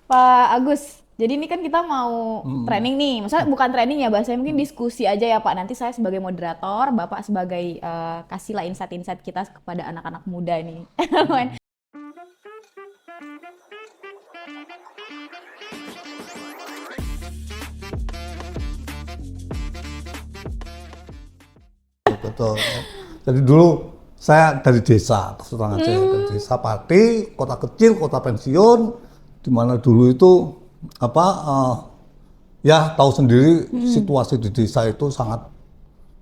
Pak Agus, jadi ini kan kita mau Hmm. training nih. Maksudnya bukan training ya, bahasanya mungkin diskusi aja ya Pak. Nanti saya sebagai moderator, Bapak sebagai kasihlah insight-insight kita kepada anak-anak muda nih. Hmm. Betul. Jadi dulu saya dari desa, terus terang aja ya, dari Hmm, desa Pati, kota kecil, kota pensiun, di mana dulu itu apa ya tahu sendiri situasi di desa itu sangat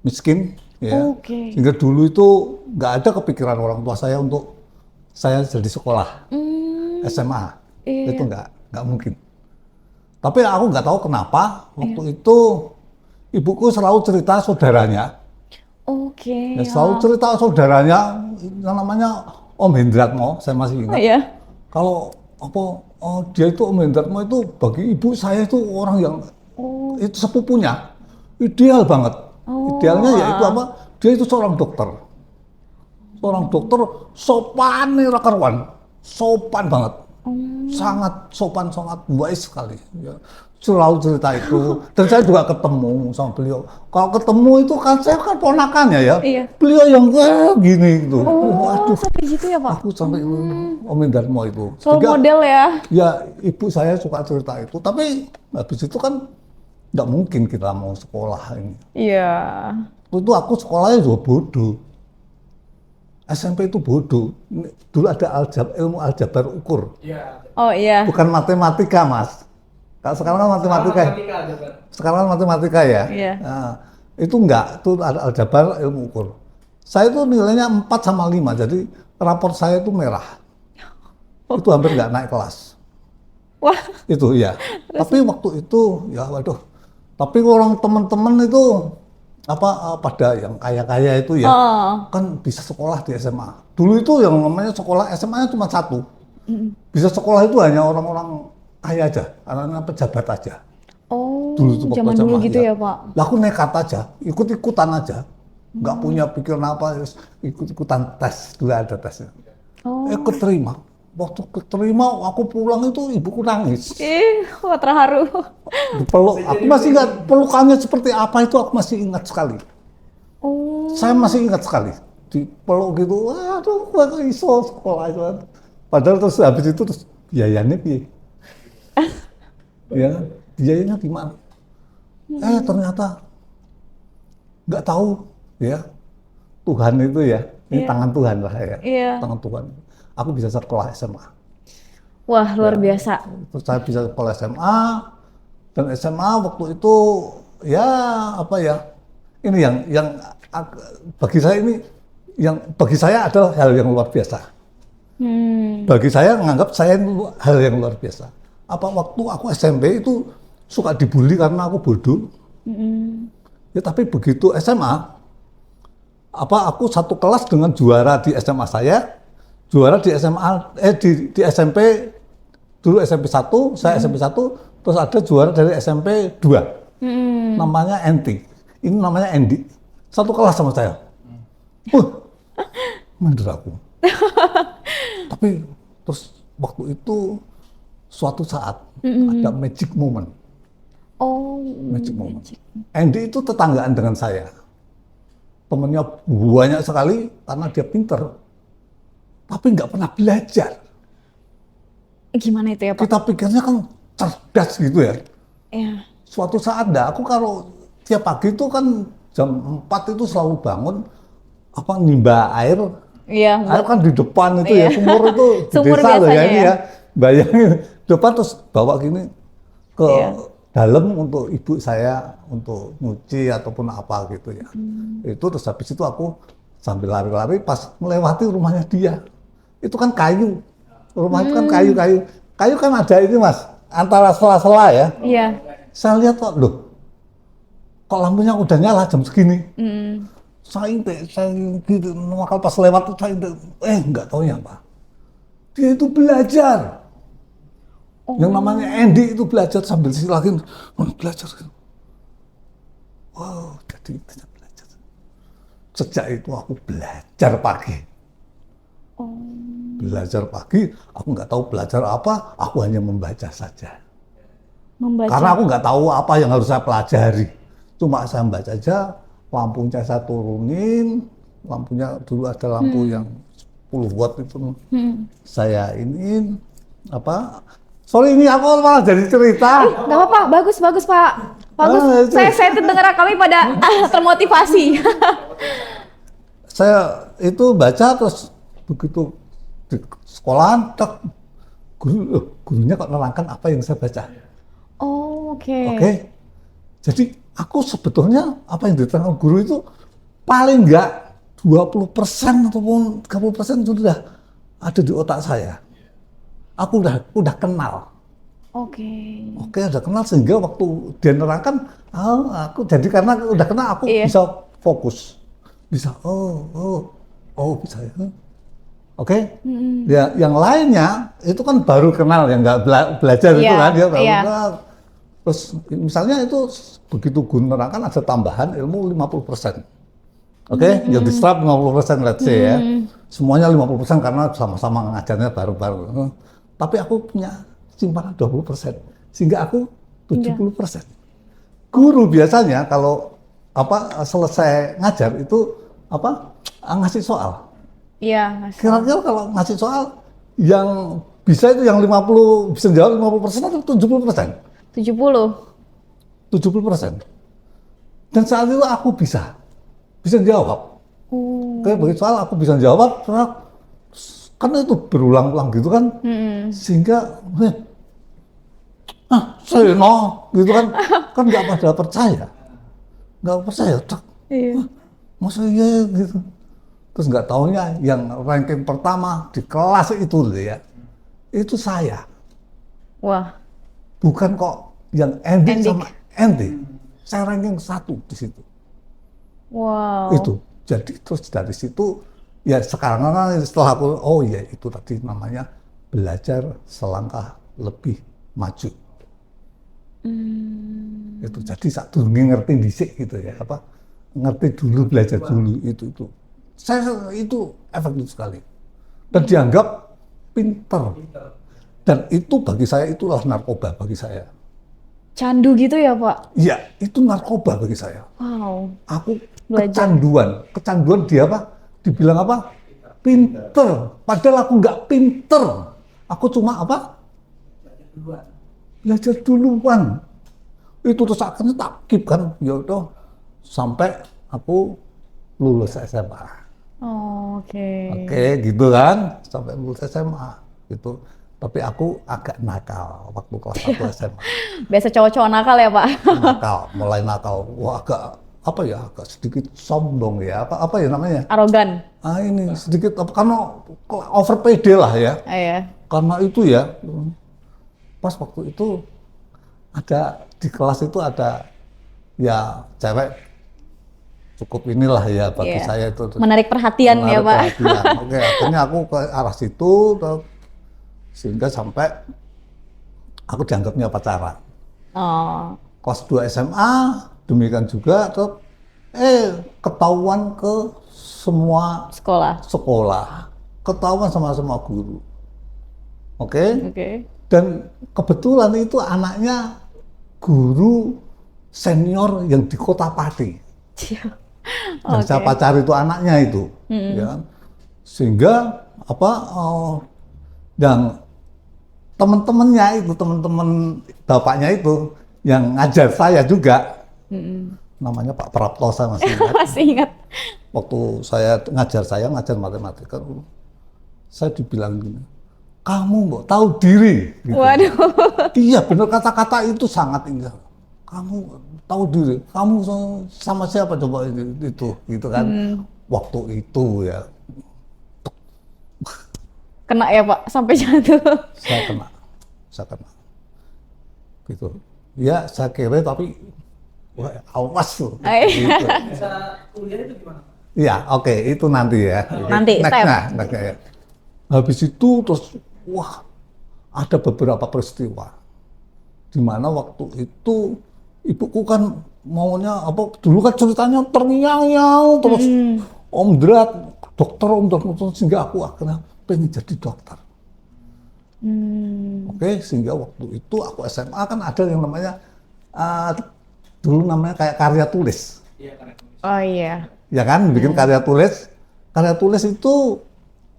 miskin ya. oke. Sehingga dulu itu nggak ada kepikiran orang tua saya untuk saya jadi sekolah Hmm, SMA. Itu iya, nggak mungkin. Tapi aku nggak tahu kenapa iya. waktu itu ibuku selalu cerita saudaranya. Oke, Ya, selalu ya. cerita saudaranya yang namanya Om Hendratmo, saya masih Oh ingat. ya. Kalau apa dia itu Om Hendratmo itu bagi ibu saya itu orang yang Oh, itu sepupunya ideal banget. oh, Idealnya yaitu apa? Dia itu seorang dokter. Seorang dokter sopan nih karuan. Sopan banget. oh. Sangat sopan, sangat wise sekali. Ya. Selalu cerita itu. Dan saya juga ketemu sama beliau. Kalau ketemu itu kan saya kan ponakannya ya. Iya. Beliau yang kayak gini gitu. Oh, Waduh, sampai gitu ya Pak. aku sampai Hmm, Om Darmo itu. role Sehingga model ya. ya ibu saya suka cerita itu. Tapi habis itu kan nggak mungkin kita mau sekolah ini. Iya. Itu aku sekolahnya juga bodoh. SMP itu bodoh. Dulu ada ilmu aljabar ukur. Oh iya. Bukan matematika, Mas. Kalau sekarang kan Sekarang matematika. matematika aja, Pak. Sekarang kan matematika ya. Iya. Nah, itu enggak, itu ada aljabar ilmu ukur. Saya itu nilainya 4 sama 5, jadi raport saya itu merah. Itu hampir nggak naik kelas. Wah, Itu ya. terus Tapi waktu itu ya waduh. Tapi orang teman-teman itu apa pada yang kaya-kaya itu ya oh. kan bisa sekolah di SMA. Dulu itu yang namanya sekolah SMA-nya cuma satu. Mm. Bisa sekolah itu hanya orang-orang kaya aja, anak-anak pejabat aja. Dulu itu Oh, waktu zaman dulu SMA gitu ya. ya, Pak. Lah aku nekat aja, ikut-ikutan aja. Nggak punya pikiran apa, ikut-ikutan tes. Dulu ada tesnya. Oh. Keterima. Waktu keterima, aku pulang itu ibuku nangis. Ih, wah terharu. Dipeluk, Bisa aku jadi masih ingat merinding. pelukannya seperti apa itu aku masih ingat sekali. Saya Oh. masih ingat sekali. Dipeluk gitu, waduh, kok iso sekolah itu. Padahal terus habis itu terus biayanya piye? Ya, biayanya gimana? Ternyata nggak tahu ya Tuhan itu ya ini Iya, tangan Tuhan lah ya iya. tangan Tuhan aku bisa sekolah SMA Wah, luar ya biasa. terus saya bisa sekolah SMA dan SMA waktu itu ya apa ya ini yang bagi saya ini yang bagi saya adalah hal yang luar biasa Hmm. bagi saya menganggap saya itu hal yang luar biasa apa waktu aku SMP itu suka dibully karena aku bodoh Mm-mm. ya tapi begitu SMA apa aku satu kelas dengan juara di SMA saya, juara di SMA di SMP dulu SMP 1, saya SMP 1, terus ada juara dari SMP 2. Mm-mm. Namanya Enti. Ini namanya Endi. Satu kelas sama saya. Uh, Minder aku. Tapi terus waktu itu suatu saat ada Mm-mm. magic moment, Oh, magic moment. magic. Endi itu tetanggaan dengan saya. Temennya banyak sekali karena dia pinter, tapi nggak pernah belajar. Gimana itu ya, Pak? Kita pikirnya kan cerdas gitu ya. Ya. Suatu saat dah, aku kalau tiap pagi itu kan jam 4 itu selalu bangun, apa nimba air. Iya, Air buat kan di depan itu iya. ya, sumur itu di Sumur desa loh ya biasanya ini ya. ya. Bayangin, depan terus bawa gini ke Iya. dalam untuk ibu saya untuk nyuci ataupun apa gitu ya. Hmm. Itu terus habis itu aku sambil lari-lari pas melewati rumahnya dia. Itu kan kayu. Rumah itu kan Hmm. kayu-kayu. Kayu kan ada ini Mas, antara sela-sela ya. Iya. Saya lihat kok, loh, kok lampunya udah nyala jam segini. Mm. Saya gitu, makal pas lewat tuh saya intip, nggak tahu ya Pak. Dia itu belajar. Yang namanya Oh. Andy itu belajar sambil silahkan belajar. Wow, jadi kita belajar. Sejak itu aku belajar pagi. Oh, Belajar pagi, aku nggak tahu belajar apa, aku hanya membaca saja. membaca. Karena aku nggak tahu apa yang harus saya pelajari. Cuma saya membaca aja, lampunya saya turunin, lampunya dulu ada lampu yang 10 watt itu, saya iniin, apa, sorry ini aku malah jadi cerita. Nggak apa-apa, bagus Pak. Bagus. Itu. Saya excited dengar kami pada termotivasi. Saya itu baca terus begitu di sekolahan, gurunya kok nerangkan apa yang saya baca. Oh, oke. Oke. Jadi aku sebetulnya apa yang diterangkan guru itu paling enggak 20% ataupun 30% sudah ada di otak saya. Aku udah kenal. Oke. Oke, udah kenal sehingga waktu dia nerangkan, aku jadi karena udah kenal aku bisa fokus. Bisa bisa ya. Oke. Ya, yang lainnya itu kan baru kenal yang nggak belajar itu kan dia baru kenal. Terus misalnya itu begitu guru nerangkan ada tambahan ilmu 50%. Oke, yang diserap 50% let's say ya. Semuanya 50% karena sama-sama ngajarnya baru-baru. Tapi aku punya simpanan 20%. Sehingga aku 70%. Guru biasanya kalau selesai ngajar itu ngasih soal. Iya, Kira-kira kalau ngasih soal yang bisa itu yang 50 bisa jawab 50% atau 70%? 70%. Dan saat itu aku bisa jawab. Kayak begitu soal aku bisa jawab, karena itu berulang-ulang gitu kan, sehingga saya gitu kan nggak pada percaya, masa iya gitu. Terus nggak taunya yang ranking pertama di kelas itu ya, itu saya. Wah. Bukan kok yang Andy sama Andy. Saya ranking 1 di situ. Wow. Itu. Jadi terus dari situ ya sekarang kan setelah aku itu tadi namanya belajar selangkah lebih maju. Itu jadi saat dulu ngerti dhisik gitu ya, ngerti dulu, belajar dulu itu. Saya itu efektif sekali. Dan dianggap pinter. Dan itu bagi saya itulah narkoba bagi saya. Candu gitu ya, Pak? Iya, itu narkoba bagi saya. Wow. Aku kecanduan dia dibilang pinter. Padahal aku nggak pinter. Aku cuma belajar duluan. Itu terus akhirnya tak keep kan, yaudah sampai aku lulus SMA. Oke, gitu kan, sampai lulus SMA gitu. Tapi aku agak nakal waktu kelas 1 SMA. Biasa cowok-cowok nakal ya, Pak? Mulai nakal. Wah, agak sedikit sombong ya. Apa ya namanya? Arogan. Ini sedikit karena over pede lah ya. Iya. Karena itu ya, pas waktu itu ada di kelas itu ada ya cewek cukup inilah ya bagi saya itu. Menarik perhatian ya, Pak. Oke, akhirnya aku ke arah situ sehingga sampai aku dianggapnya pacaran. Kelas 2 SMA demikian juga ketahuan ke semua sekolah, ketahuan sama semua guru. Oke. Dan kebetulan itu anaknya guru senior yang di Kota Pati. Dan saya pacar itu anaknya itu, ya. Sehingga dan teman-temannya itu, teman-teman bapaknya itu yang ngajar saya juga, namanya Pak Prapto, saya masih ingat. Masih ingat. Waktu saya ngajar matematika, saya dibilang gini, kamu nggak tahu diri. Gitu. Waduh. Iya benar, kata-kata itu sangat indah. Kamu tahu diri, kamu sama siapa coba itu, gitu kan? Waktu itu ya. Kena ya Pak, sampai jatuh. Saya kena. Gitu. Ya saya kira tapi awas loh. Gitu. Bisa kuliah itu gimana? Iya, oke, itu nanti ya. Nanti, step. Next ya. Habis itu terus, ada beberapa peristiwa. Di mana waktu itu ibuku kan maunya dulu kan ceritanya terngiang-ngiang terus Om Drat dokter sehingga aku akhirnya pengen jadi dokter. Oke, sehingga waktu itu aku SMA kan ada yang namanya dulu namanya kayak karya tulis. Iya, karena tulis. Oh iya. Ya kan, bikin karya tulis. Karya tulis itu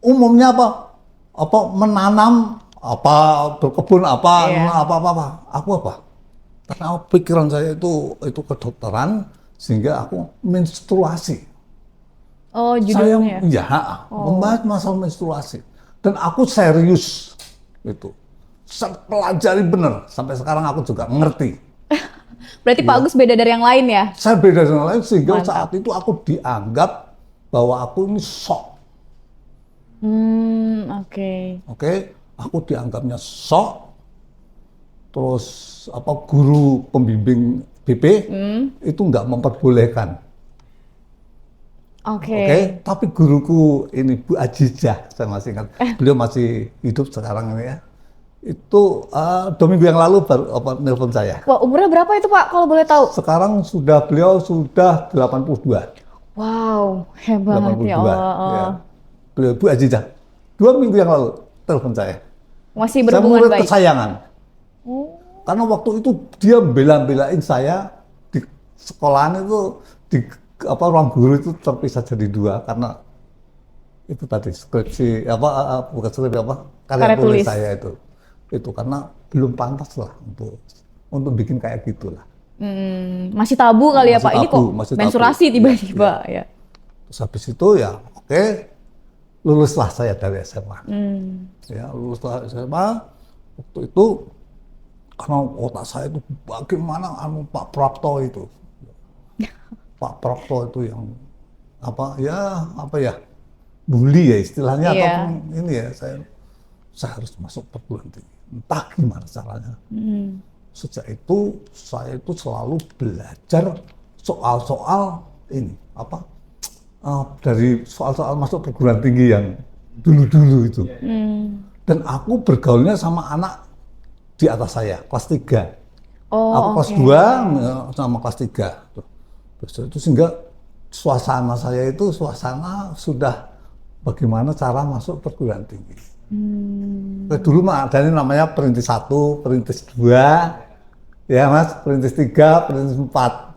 umumnya apa? Apa menanam, apa berkebun, apa, Iya. apa. Aku apa? Karena pikiran saya itu kedokteran, sehingga aku menstruasi. Oh, Saya judulnya. ya membahas masalah menstruasi. Dan aku serius itu. Saya pelajari bener. Sampai sekarang aku juga ngerti. Berarti Pak Agus beda dari yang lain ya? Saya beda dengan lain sehingga Mantap. saat itu aku dianggap bahwa aku ini sok. Oke. Oke, aku dianggapnya sok. Terus apa guru pembimbing BP itu nggak memperbolehkan. Oke. Oke, tapi guruku ini Bu Ajijah, saya masih ingat. Beliau masih hidup sekarang ini ya. Itu 2 minggu yang lalu baru nelpon saya. Wah, umurnya berapa itu Pak kalau boleh tahu? Sekarang beliau sudah 82. Wow, hebat 82. ya Allah. Ya. Beliau Bu Ajijah. 2 minggu yang lalu telepon saya. Masih Saya berhubungan murid baik. kesayangan. Oh, Karena waktu itu dia bela-belain saya di sekolahan itu ruang guru itu terpisah jadi 2 karena itu tadi skripsi bukan skripsi karya tulis saya itu karena belum pantas lah untuk bikin kayak gitulah. masih tabu kali ya Masih Pak. Ini tabu, kok masih tabu. menstruasi tiba-tiba ya. Terus habis itu ya oke, luluslah saya dari SMA. Ya luluslah SMA waktu itu karena otak saya itu bagaimana Pak Prapto itu. Pak Prapto itu yang apa ya bully ya istilahnya Iya. ataupun ini ya saya harus masuk perguruan tinggi entah gimana caranya. Sejak itu saya itu selalu belajar soal-soal ini dari soal-soal masuk perguruan tinggi yang dulu-dulu itu. Dan aku bergaulnya sama anak di atas saya kelas 3. Oh, Aku kelas oke. 2 sama kelas 3. Terus itu sehingga suasana saya itu sudah bagaimana cara masuk perguruan tinggi. Dulu mah ada ini namanya perintis 1, perintis 2, ya Mas, perintis 3, perintis 4.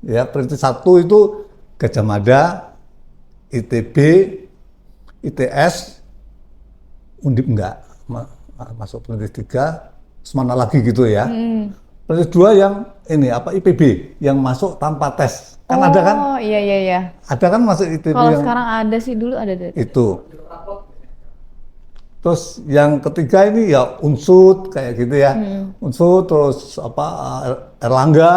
Ya, perintis 1 itu Gajah Mada, ITB, ITS, Undip enggak, masuk perintis 3, semana lagi gitu ya. Perintis 2 yang ini IPB yang masuk tanpa tes. Kan ada kan? Oh, iya. Ada kan masuk ITB Kalau yang sekarang ada sih, dulu ada. itu. Terus yang ketiga ini ya Unsud kayak gitu ya. Unsud terus Erlangga,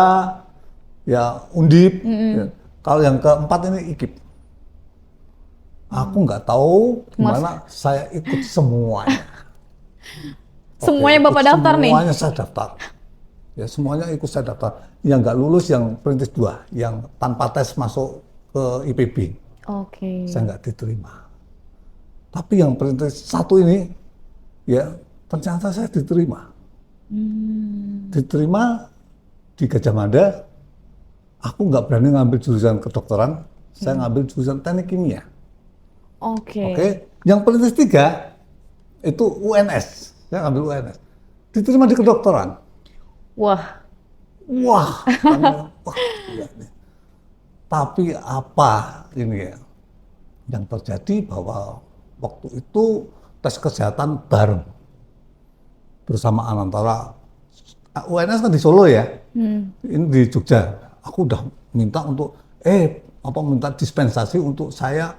ya Undip. Ya. Kalau yang keempat ini IKIP. Aku nggak tahu gimana saya ikut semuanya. Semuanya Oke, Bapak ikut daftar nih? Semuanya saya daftar. Ya semuanya ikut saya daftar. Yang nggak lulus yang perintis 2, yang tanpa tes masuk ke IPB. Oke. Saya nggak diterima. Tapi yang perintis 1 ini, ya ternyata saya diterima. Diterima di Gajah Mada. Aku nggak berani ngambil jurusan kedokteran. Saya ngambil jurusan teknik kimia. Oke. Oke. Yang perintis 3 itu UNS. Saya ngambil UNS. Diterima di kedokteran. Wah, Wah, iya nih. Tapi apa ini ya? Yang terjadi bahwa waktu itu tes kesehatan bareng bersamaan antara UNS kan di Solo ya, ini di Jogja. Aku udah minta untuk minta dispensasi untuk saya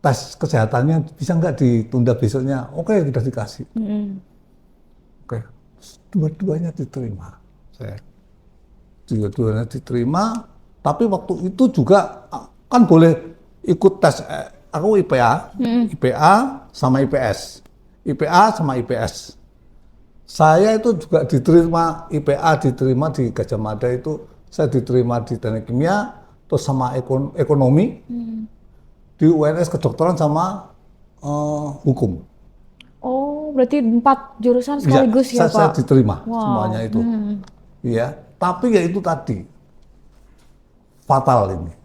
tes kesehatannya bisa nggak ditunda besoknya? Oke, sudah dikasih. Oke, dua-duanya diterima. Dua-duanya diterima, tapi waktu itu juga kan boleh ikut tes. Aku IPA sama IPS, IPA sama IPS. Saya itu juga diterima IPA, diterima di Gajah Mada itu, saya diterima di teknik kimia, terus sama ekonomi, di UNS kedokteran sama hukum. oh berarti 4 jurusan sekaligus ya saya Pak? diterima Wow. semuanya itu. Ya, tapi ya itu tadi fatal ini.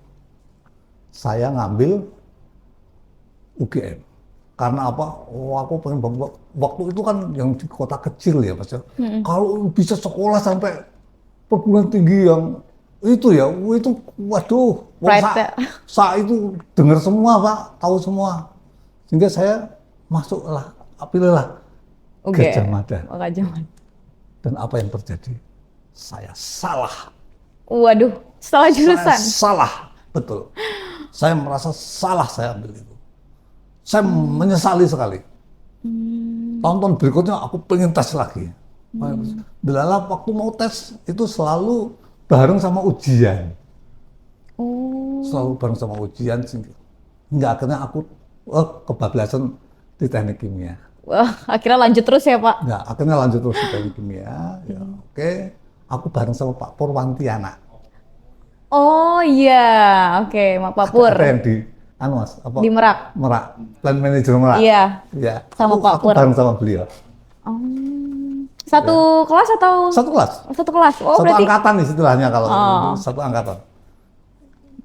Saya ngambil UGM. Karena apa? Oh, aku pengen waktu itu kan yang di kota kecil ya Mas ya. Kalau bisa sekolah sampai perguruan tinggi yang itu ya, itu waduh, Pride. sa itu dengar semua Pak, tahu semua. Sehingga saya masuklah, pilihlah Gajah Mada. Oh, Gajah Mada. Dan apa yang terjadi? Saya salah. Waduh, salah jurusan. Saya salah, betul. Saya merasa salah saya ambil itu. Saya menyesali sekali. Tahun-tahun berikutnya aku pengen tes lagi. Delala waktu mau tes itu selalu bareng sama ujian. Oh. Selalu bareng sama ujian. Hingga akhirnya aku kebablasan di teknik kimia. Wah, akhirnya lanjut terus ya Pak? Enggak, akhirnya lanjut terus di teknik kimia. Ya, oke. Aku bareng sama Pak Purwantiana. Oh iya, oke, Pak Pur. Ada yang di Mas, apa? Di Merak. Merak, plan manager Merak. Iya. Ya. Sama Pak Aku Pur. bareng sama beliau. Oh. Satu kelas atau? Satu kelas. Satu kelas. Oh, Satu berarti angkatan istilahnya kalau Oh. satu angkatan.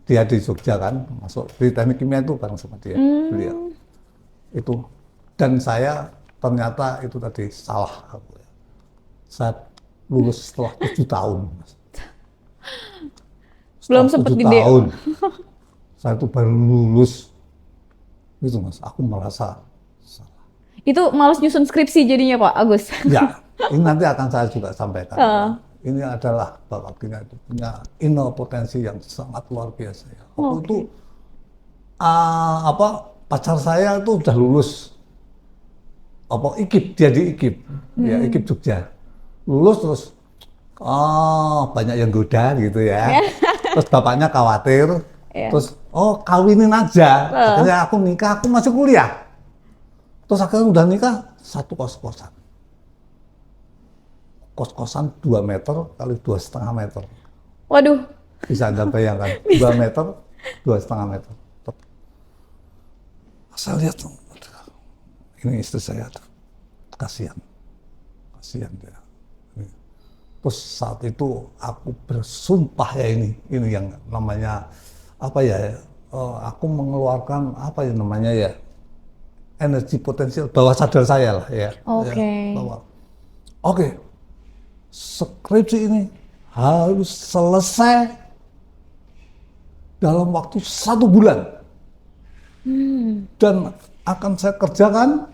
Dia di Jogja kan, masuk di teknik kimia itu bareng sama dia, beliau. Itu. Dan saya ternyata itu tadi salah. Saya lulus setelah 7 tahun. belum Setelah sempet 7 gede. tahun. Saya itu baru lulus. Itu Mas, aku merasa salah. Itu males nyusun skripsi jadinya Pak Agus. Ya, ini nanti akan saya juga sampaikan. Ini adalah Bapak Gina itu punya potensi yang sangat luar biasa. Ya. Waktu itu pacar saya itu udah lulus IKIP, dia di IKIP, ya IKIP Jogja. Lulus terus banyak yang goda gitu ya. Terus bapaknya khawatir, terus kawinin aja. Akhirnya aku nikah, aku masih kuliah. Terus akhirnya udah nikah, satu kos-kosan. Kos-kosan 2 meter kali 2,5 meter. Waduh. Bisa Anda bayangkan, 2 meter, 2,5 meter. Saya lihat, ini istri saya tuh, kasihan dia. Terus saat itu aku bersumpah ya ini yang namanya apa ya? Aku mengeluarkan apa ya namanya ya? Energi potensial bawah sadar saya lah ya. Oke. Oke. Skripsi ini harus selesai dalam waktu 1 bulan. Dan akan saya kerjakan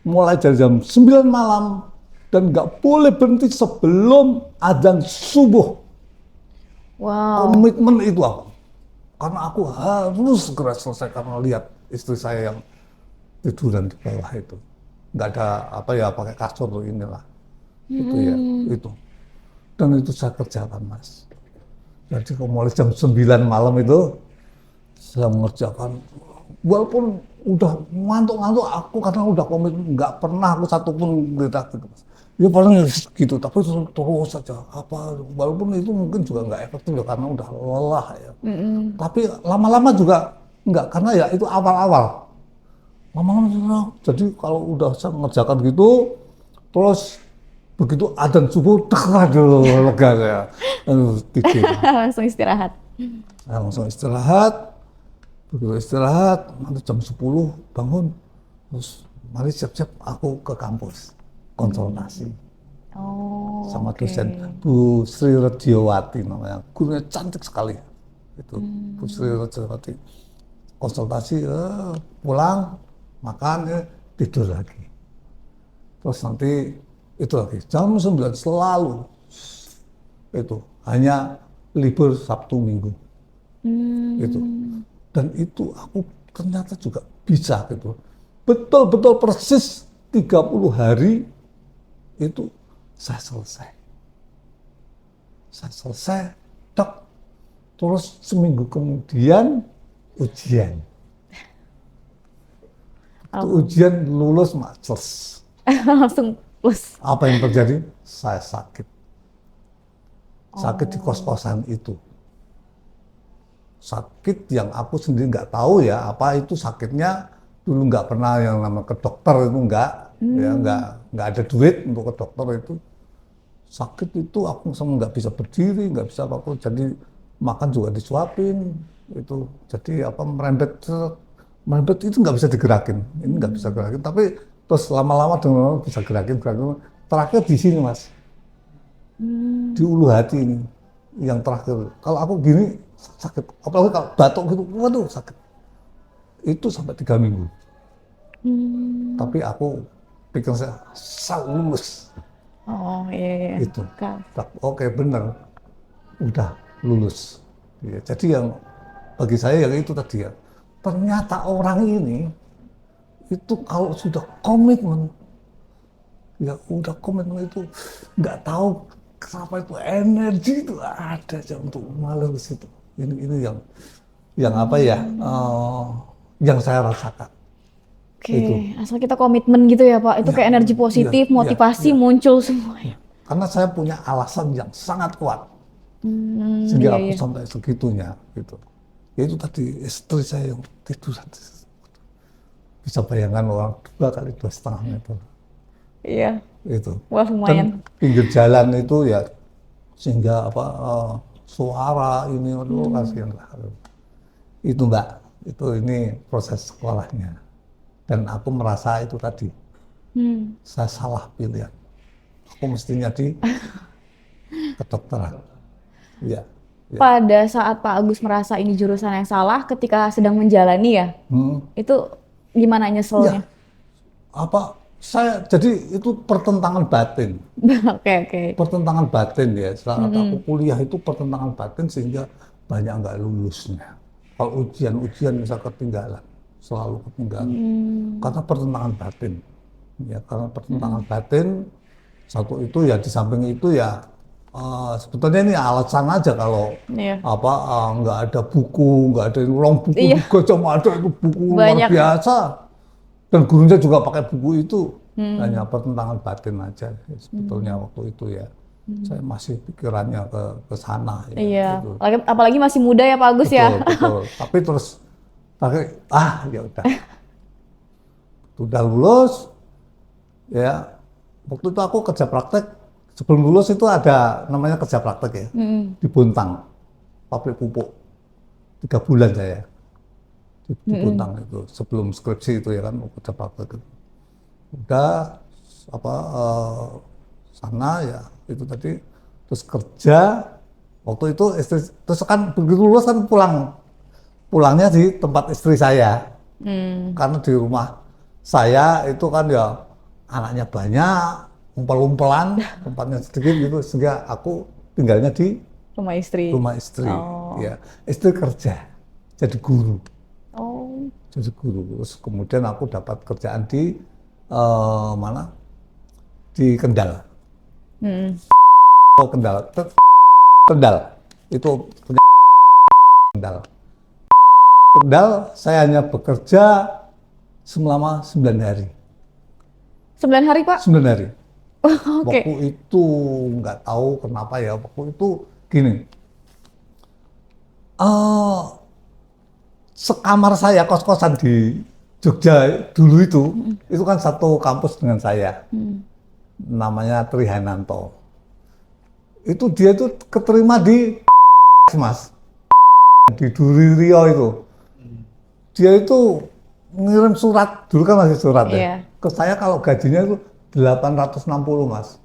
mulai dari jam 9 malam dan nggak boleh berhenti sebelum adzan subuh. Wow. Komitmen itu aku. Karena aku harus segera selesai karena lihat istri saya yang tiduran di bawah itu. Nggak ada pakai kasur inilah. Itu ya, itu. Dan itu saya kerjakan Mas. Jadi mulai jam 9 malam itu saya mengerjakan, walaupun udah ngantuk-ngantuk aku karena udah komitmen, nggak pernah aku satupun redaksi Mas. Ya paling gitu, tapi terus saja walaupun itu mungkin juga nggak efektif ya karena udah lelah ya. Tapi lama-lama juga nggak, karena ya itu awal-awal. Lama-lama jadi kalau udah saya mengerjakan gitu, terus begitu adzan subuh, aduh lega saya, tidur. Langsung istirahat. Saya langsung istirahat, begitu istirahat, nanti jam 10 bangun, terus mari siap-siap aku ke kampus, konsultasi. Sama dosen Bu Sri Rediowati namanya, gurunya cantik sekali. Itu Bu Sri Rediowati. Konsultasi, pulang, makan, tidur lagi. Terus nanti itu lagi jam 9 selalu itu hanya libur Sabtu Minggu itu, dan itu aku ternyata juga bisa gitu, betul-betul persis 30 hari itu saya selesai tek, terus seminggu kemudian ujian. Itu ujian lulus majelis. Langsung plus. Apa yang terjadi? Saya sakit. Sakit di kos-kosan itu. Sakit yang aku sendiri nggak tahu ya, apa itu sakitnya. Dulu nggak pernah yang namanya ke dokter itu ya nggak ada duit untuk ke dokter itu. Sakit itu aku sama nggak bisa berdiri, nggak bisa apa-apa. Jadi makan juga disuapin itu. Jadi merembet merembet itu nggak bisa digerakin, ini nggak bisa gerakin, tapi terus lama-lama dengan bisa gerakin. Terakhir di sini mas, di ulu hati ini, yang terakhir. Kalau aku gini sakit, apalagi kalau batuk gitu, waduh sakit. Itu sampai 3 minggu. Tapi aku pikir saya lulus. Oh iya. Itu. Oke bener, udah lulus. Ya, jadi yang bagi saya yang itu tadi ya, ternyata orang ini itu kalau sudah komitmen, ya udah komitmen itu nggak tahu kenapa itu energi itu ada aja untuk malu ke situ. Ini yang apa ya, yang saya rasakan. Oke, Itu. asal kita komitmen gitu ya Pak, itu kayak energi positif, motivasi muncul semuanya. Karena saya punya alasan yang sangat kuat, sehingga aku Iya. sampai segitunya gitu. Ya itu tadi istri saya yang tiduran, bisa bayangkan orang 2 x 2,5 meter Iya, itu. wah lumayan. Dan pinggir jalan itu ya sehingga apa suara ini aduh kasihan lah. Itu Mbak, itu ini proses sekolahnya. Dan aku merasa itu tadi saya salah pilihan. Aku mestinya di kedokteran. Ya. Pada saat Pak Agus merasa ini jurusan yang salah, ketika sedang menjalani ya, itu gimana nyeselnya? Apa saya jadi itu pertentangan batin. Oke. Pertentangan batin ya. Saat aku kuliah itu pertentangan batin sehingga banyak nggak lulusnya. Kalau ujian bisa ketinggalan, selalu ketinggalan. Karena pertentangan batin. Ya, karena pertentangan batin, satu itu ya di samping itu ya sebetulnya ini alasan aja kalau apa nggak ada buku, nggak ada ruang buku juga cuma ada itu buku luar biasa. Dan gurunya juga pakai buku itu, hanya pertentangan batin aja sebetulnya waktu itu ya. Saya masih pikirannya ke sana. Ya, iya, gitu. apalagi masih muda ya Pak Agus ya. Betul. Tapi terus, ya udah lulus, ya waktu itu aku kerja praktek. Sebelum lulus itu ada namanya kerja praktek ya, di Bontang, pabrik pupuk. 3 bulan saya. Di Bontang itu sebelum skripsi itu ya kan kerja praktek itu. Udah sana ya itu tadi terus kerja waktu itu istri terus kan begitu lulus kan pulangnya di tempat istri saya karena di rumah saya itu kan ya anaknya banyak umpel-umpelan tempatnya sedikit gitu sehingga aku tinggalnya di rumah istri. Ya istri kerja jadi guru. Jadi guru, terus kemudian aku dapat kerjaan di mana? Di Kendal. Kendal. Itu punya Kendal. Kendal saya hanya bekerja selama 9 hari. 9 hari Pak? 9 hari. Oke. Waktu itu nggak tahu kenapa ya, waktu itu gini. Sekamar saya kos-kosan di Jogja dulu itu kan satu kampus dengan saya, namanya Trihananto. Itu dia itu keterima di Mas, di Duri Rio itu. Dia itu ngirim surat, dulu kan masih surat ya, ke saya kalau gajinya itu 860 Mas.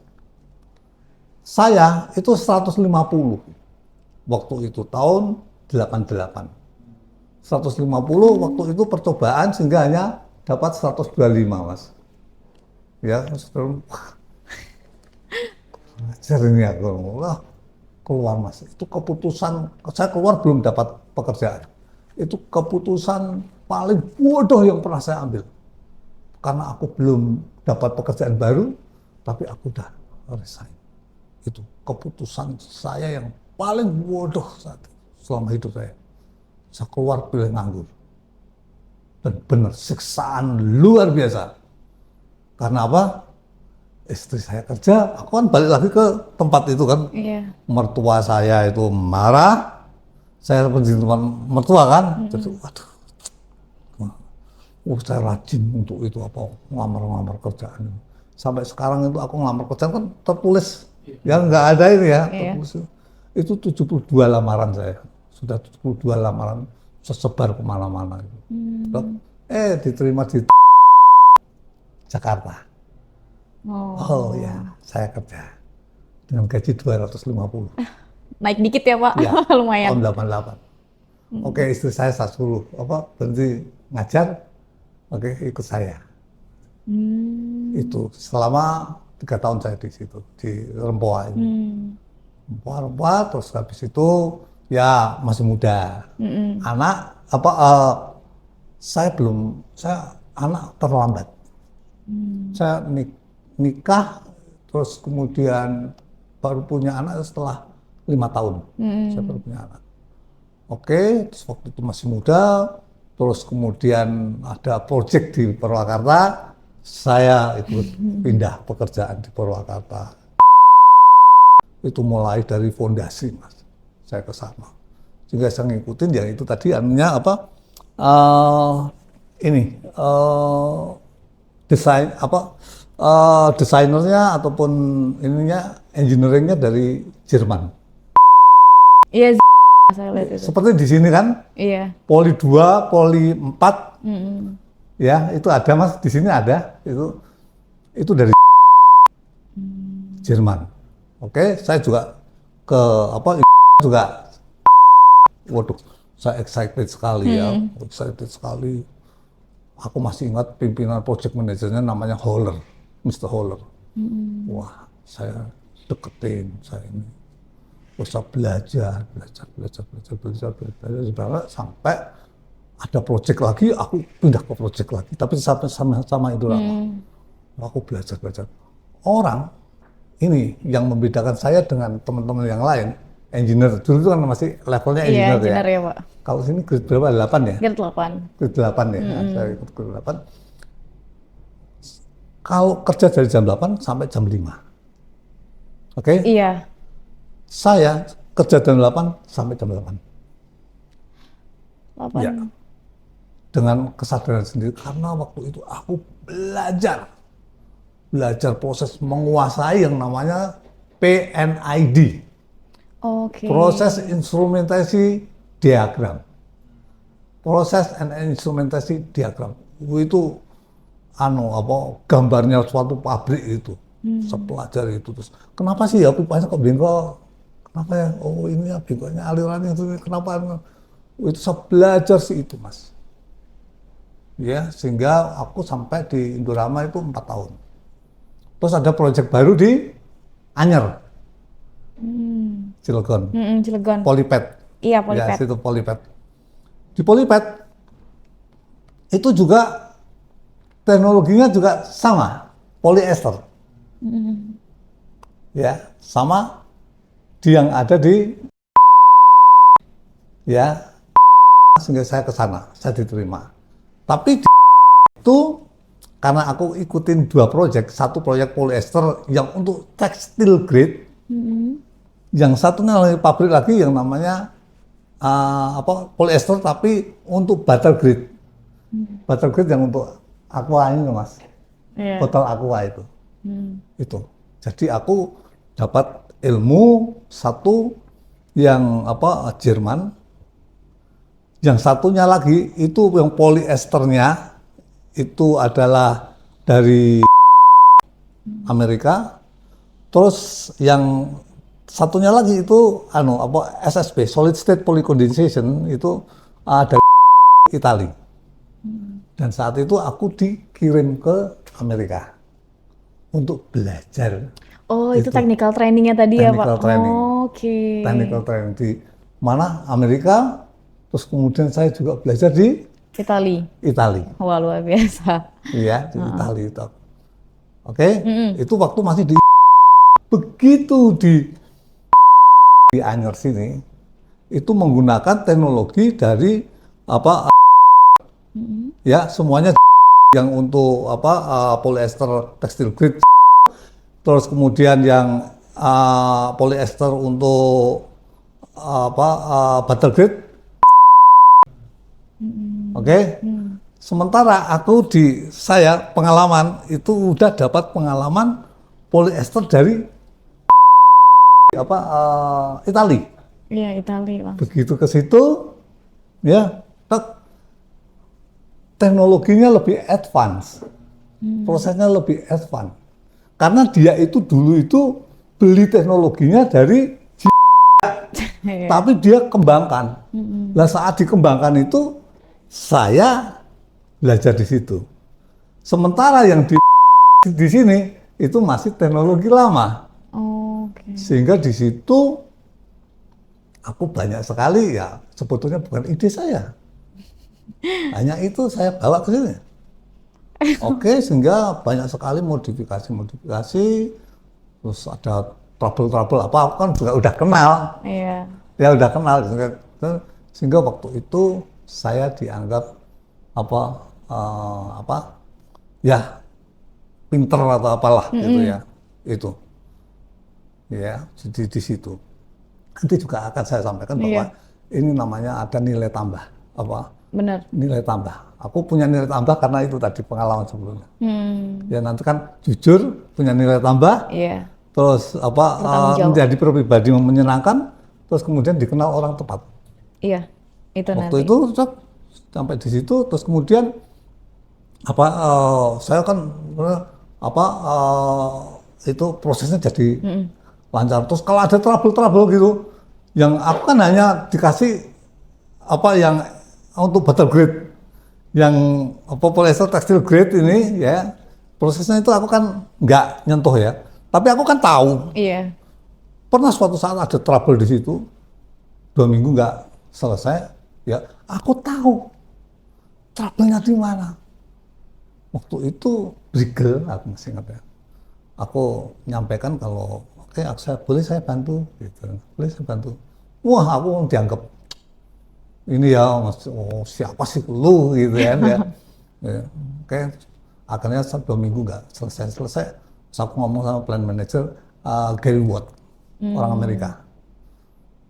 Saya itu 150 waktu itu tahun 88. 150 waktu itu percobaan sehingga hanya dapat 125 Mas. Ya, ajar ini aku keluar Mas. Itu keputusan, saya keluar belum dapat pekerjaan. Itu keputusan paling bodoh yang pernah saya ambil. Karena aku belum dapat pekerjaan baru, tapi aku udah resign. Itu keputusan saya yang paling bodoh saat itu, selama hidup saya. Saya keluar pilih nganggur. Dan benar, siksaan luar biasa. Karena apa? Istri saya kerja, aku kan balik lagi ke tempat itu kan. Mertua saya itu marah, saya pergi tempat mertua kan. Jadi, waduh, saya rajin untuk itu apa, ngelamar kerjaan. Sampai sekarang itu aku ngelamar kerjaan kan tertulis, ya nggak ada ini ya. Tertulis, itu 72 lamaran saya. Sudah 72 lamaran tersebar kemana-mana. Diterima di Jakarta. Oh ya, saya kerja dengan gaji 250. Naik dikit ya Pak, Ya, lumayan. tahun 88. Oke, istri saya suruh berhenti ngajar. Oke, ikut saya. Itu selama 3 tahun saya di situ, di Rempoa ini. Rempoa, terus habis itu ya masih muda. Anak saya anak terlambat. Saya nikah, terus kemudian baru punya anak setelah 5 tahun. Saya baru punya anak. Oke, terus waktu itu masih muda, terus kemudian ada proyek di Purwakarta, saya ikut pindah pekerjaan di Purwakarta. Itu mulai dari fondasi, Mas. Saya ke sana. Sehingga saya ngikutin ya itu tadi anunya desainernya ataupun engineeringnya dari Jerman. Iya, saya lihat itu. Seperti di sini kan, Iya. poli 2, poli 4, ya itu ada Mas, di sini ada, itu dari Jerman. Oke, saya juga juga, waduh, saya excited sekali ya, excited sekali. Aku masih ingat pimpinan project manajernya namanya Holler, Mr. Holler. Wah, saya deketin, saya ini. Terus saya belajar sampai ada project lagi, aku pindah ke project lagi, tapi sama itu lama. Aku belajar. Orang ini yang membedakan saya dengan teman-teman yang lain, engineer, dulu itu kan masih levelnya engineer, engineer ya Pak. Kalau sini grade berapa? 8 ya? Grade 8. Grade 8 ya, saya ikut grade 8. Kalau kerja dari jam 8 sampai jam 5. Oke? Iya. Saya kerja dari 8 sampai jam 8. 8. Ya. Dengan kesadaran sendiri, karena waktu itu aku belajar proses menguasai yang namanya PNID. Oke. Proses instrumentasi diagram. Proses and instrumentasi diagram. Itu gambarnya suatu pabrik itu. Saya pelajari itu terus. Kenapa sih ya pipanya kok bengkok? Kenapa ya? Oh ini ya bengkoknya alirannya itu kenapa? Itu saya belajar sih itu Mas. Ya, sehingga aku sampai di Indorama itu 4 tahun. Terus ada proyek baru di Anyer, Cilegon, Cilegon. Polipet. Iya, Polipet. Ya, situ Polipet. Di Polipet itu juga teknologinya juga sama, polyester. Ya, sama yang ada di sehingga saya ke sana, saya diterima. Tapi itu karena aku ikutin 2 proyek, satu proyek polyester yang untuk tekstil grade, yang satunya lagi pabrik lagi yang namanya polyester tapi untuk butter grade. Butter grade yang untuk aqua ini Mas, botol aqua itu. Itu. Jadi aku dapat ilmu satu yang Jerman, yang satunya lagi itu yang polyesternya itu adalah dari Amerika, terus yang satunya lagi itu SSP, solid state polycondensation, itu dari Italia. Dan saat itu aku dikirim ke Amerika untuk belajar. Oh, itu technical trainingnya tadi ya Pak? Technical training. Oke. Technical training di mana? Amerika. Terus kemudian saya juga belajar di Italia. Wah, luar biasa. Iya, di Italia itu. Oke, itu waktu masih di begitu di Anyer sini, itu menggunakan teknologi dari ya semuanya yang untuk polyester tekstil grade, terus kemudian yang polyester untuk butter grade. Oke. Sementara aku saya pengalaman itu udah dapat pengalaman polyester dari Italia. Iya, Italia Bang. Begitu ke situ, ya, teknologinya lebih advance, prosesnya lebih advance. Karena dia itu dulu itu beli teknologinya dari tapi dia kembangkan. Nah saat dikembangkan itu saya belajar di situ. Sementara yang di sini itu masih teknologi lama. Oke. Sehingga di situ aku banyak sekali ya sebetulnya bukan ide saya. Hanya itu saya bawa ke sini. Oke, sehingga banyak sekali modifikasi, terus ada trouble apa aku kan juga udah kenal. Iya. Ya udah kenal sehingga waktu itu saya dianggap apa ya pinter atau apalah gitu ya itu ya di situ nanti juga akan saya sampaikan bahwa ini namanya ada nilai tambah Benar. nilai tambah aku punya nilai tambah karena itu tadi pengalaman sebelumnya ya nanti kan jujur punya nilai tambah Iya. terus Bertanggung jawab. menjadi pribadi yang menyenangkan terus kemudian dikenal orang tepat. Iya. Itu Waktu nanti. itu sampai di situ terus kemudian saya kan itu prosesnya jadi lancar. Terus kalau ada trouble gitu, yang aku kan hanya dikasih yang untuk butter grade, yang polyester textile grade ini ya prosesnya itu aku kan nggak nyentuh ya. Tapi aku kan tahu. Iya. Pernah suatu saat ada trouble di situ, 2 minggu nggak selesai, ya aku tahu trouble-nya di mana. Waktu itu Brigel, aku masih ingat ya, aku nyampaikan kalau oke, boleh saya bantu, gitu. Boleh saya bantu. Wah, aku dianggap ini ya, siapa sih lu, gitu kan ya. Ya, oke, akhirnya 2 minggu nggak selesai. Terus aku ngomong sama plan manager Gary Watt, orang Amerika.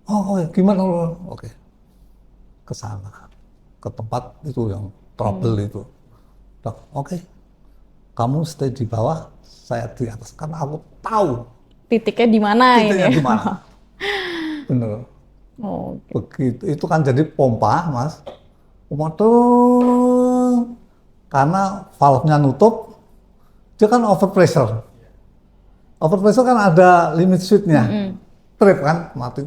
Oh ya, gimana lo? Oke, ke sana, ke tempat itu yang trouble itu. Oke, kamu stay di bawah, saya di atas karena aku tahu Titiknya di mana ini? titiknya di mana. Bener. Oh. Begitu, itu kan jadi pompa, Mas. Pompa tuh karena valve-nya nutup, dia kan overpressure. Overpressure kan ada limit switch-nya. Trip kan, mati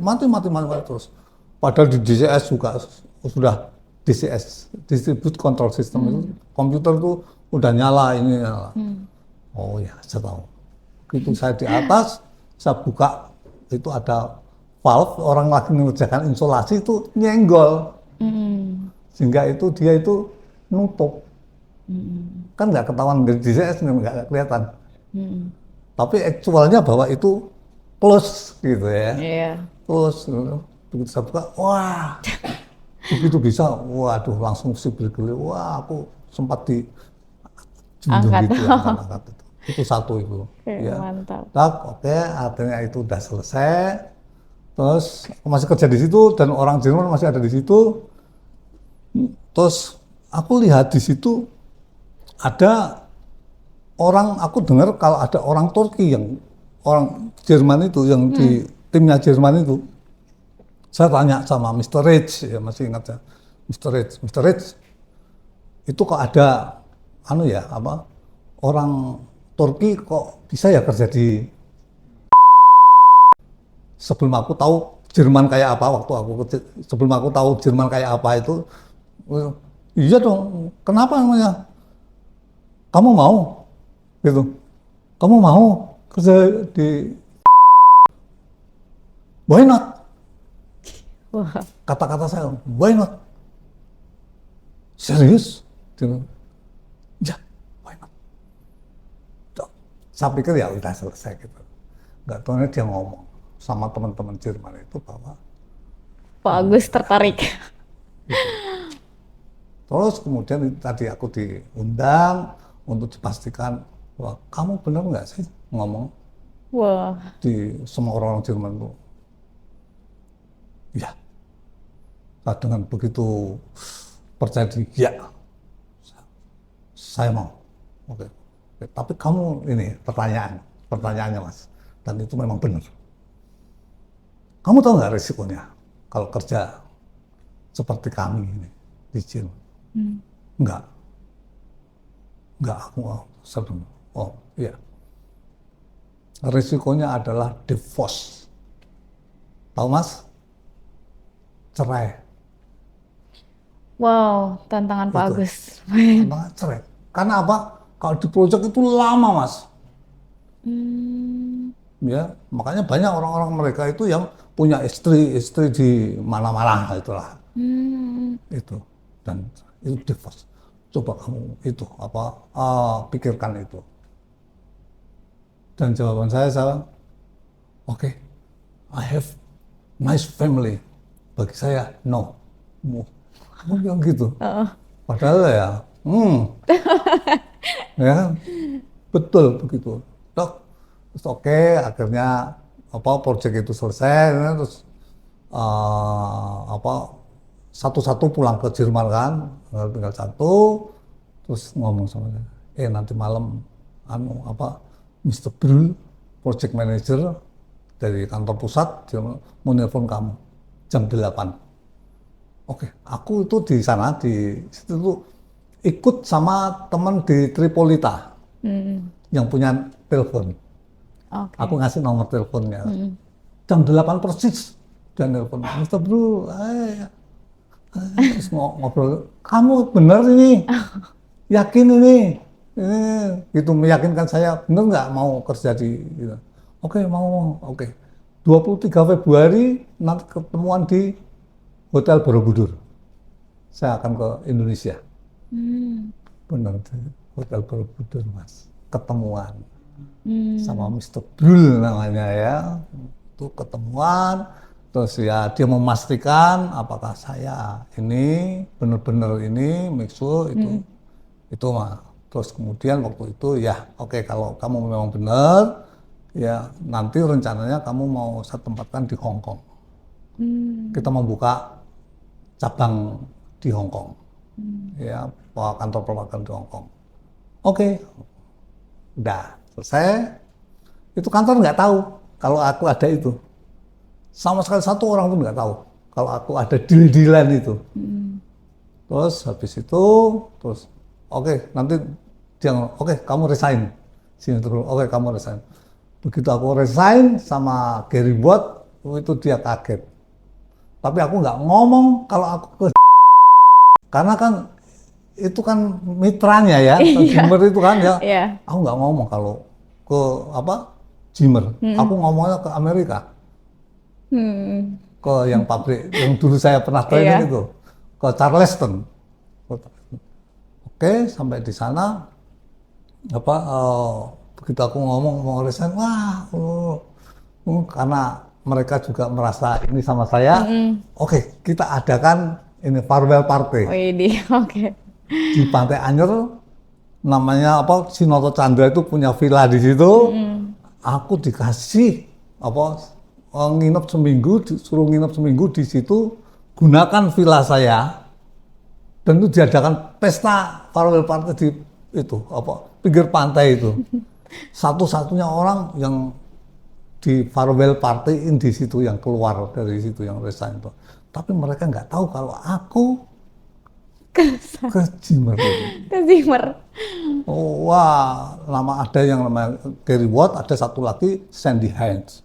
terus. Padahal di DCS juga sudah DCS, Distribute Control System itu komputer tuh udah nyala ini nyala. Oh ya, saya tahu. Begitu saya di atas, saya buka itu ada valve, orang lagi mengerjakan insulasi itu nyenggol. Sehingga itu dia itu nutup. Kan nggak ketahuan dari DCS, nggak kelihatan. Tapi aktualnya bahwa itu close gitu ya. Iya. Close. Begitu saya buka, wah. Begitu bisa, waduh langsung si bergele, wah aku sempat di junjung Angkat. gitu, angkat itu. Itu satu itu. Oke, Ya. mantap. Oke, artinya itu udah selesai. Terus aku masih kerja di situ dan orang Jerman masih ada di situ. Terus aku lihat di situ ada orang, aku dengar kalau ada orang Turki yang orang Jerman itu yang di timnya Jerman itu. Saya tanya sama Mr. Rich, ya masih ingat ya, Mr. Rich, itu kok ada orang Turki kok bisa ya kerja di sebelum aku tahu Jerman kayak apa sebelum aku tahu Jerman kayak apa itu, iya dong, kenapa namanya? Kamu mau gitu? Kamu mau kerja di why not? Wah. Kata-kata saya, why not? Serius? Ya, why not? Saya pikir ya udah selesai gitu. Nggak tahunya dia ngomong sama teman-teman Jerman itu bahwa Pak Agus tertarik. gitu. Terus kemudian tadi aku diundang untuk dipastikan bahwa kamu benar nggak sih ngomong Wah. di semua orang-orang Jerman itu. Ya. Nah, dengan begitu percaya diri, ya, saya mau. Oke. Tapi kamu ini pertanyaannya Mas, dan itu memang benar. Kamu tahu nggak risikonya kalau kerja seperti kami ini di Jerman? Enggak. Enggak, aku serem. Oh iya, risikonya adalah divorce. Tahu Mas? Cerai. Wow, tantangan Pak Itu. Agus. Tantangan cerai. Karena apa? Kalau di proyek itu lama Mas. Hmm, Ya, makanya banyak orang-orang mereka itu yang punya istri di mana-mana itulah. Itu. Dan itu divorce. Coba kamu itu pikirkan itu. Dan jawaban saya oke, I have nice family. Bagi saya, no. Aku bilang gitu. Padahal ya, ya betul begitu. Terus oke, akhirnya proyek itu selesai, terus satu-satu pulang ke Jerman kan, tinggal satu, terus ngomong sama saya, nanti malam Mr. Brul, project manager dari kantor pusat, dia mau nelpon kamu jam 8. Oke, aku itu di sana, di situ tuh ikut sama teman di Tripolita yang punya telepon. oke. Aku ngasih nomor teleponnya. Jam 8 persis dia nelpon, Mr. Bro, terus ngobrol, kamu bener ini, yakin ini, gitu meyakinkan saya, bener nggak mau kerja di, gitu. Oke, mau, oke. 23 Februari nanti ketemuan di Hotel Borobudur. Saya akan ke Indonesia. Benar, Hotel Borobudur Mas. Ketemuan sama Mr. Brul namanya ya. Itu ketemuan, terus ya dia memastikan apakah saya ini benar-benar ini make sure itu mah. Terus kemudian waktu itu ya oke, kalau kamu memang benar ya nanti rencananya kamu mau saya tempatkan di Hong Kong. Kita membuka cabang di Hong Kong, ya kantor perwakilan di Hong Kong. Oke, udah selesai. Itu kantor nggak tahu kalau aku ada itu, sama sekali satu orang pun nggak tahu kalau aku ada deal-dealan itu. Terus habis itu, terus oke, nanti dia oke kamu resign, sini terus oke kamu resign. Begitu aku resign sama Gary Watt, itu dia kaget. Tapi aku nggak ngomong kalau aku ke karena kan itu kan mitranya ya, Jimmer itu kan ya. Aku nggak ngomong kalau ke Jimmer. Aku ngomongnya ke Amerika. Ke yang pabrik yang dulu saya pernah training itu, ke Charleston. Oke, sampai di sana begitu aku ngomong mau resign, karena mereka juga merasa ini sama saya. Oke, kita adakan ini farewell party. Oke. Di Pantai Anyer, namanya Sinoto Chandra itu punya villa di situ. Aku dikasih nginep seminggu, disuruh nginep seminggu di situ, gunakan villa saya. Dan itu diadakan pesta farewell party di itu pinggir pantai itu. Satu-satunya orang yang di farewell party di situ yang keluar dari situ yang resign itu. Tapi mereka nggak tahu kalau aku ke Jimmer. Ke Jimmer. Oh, wah, ada yang namanya Gary Watt, ada satu lagi Sandy Hines.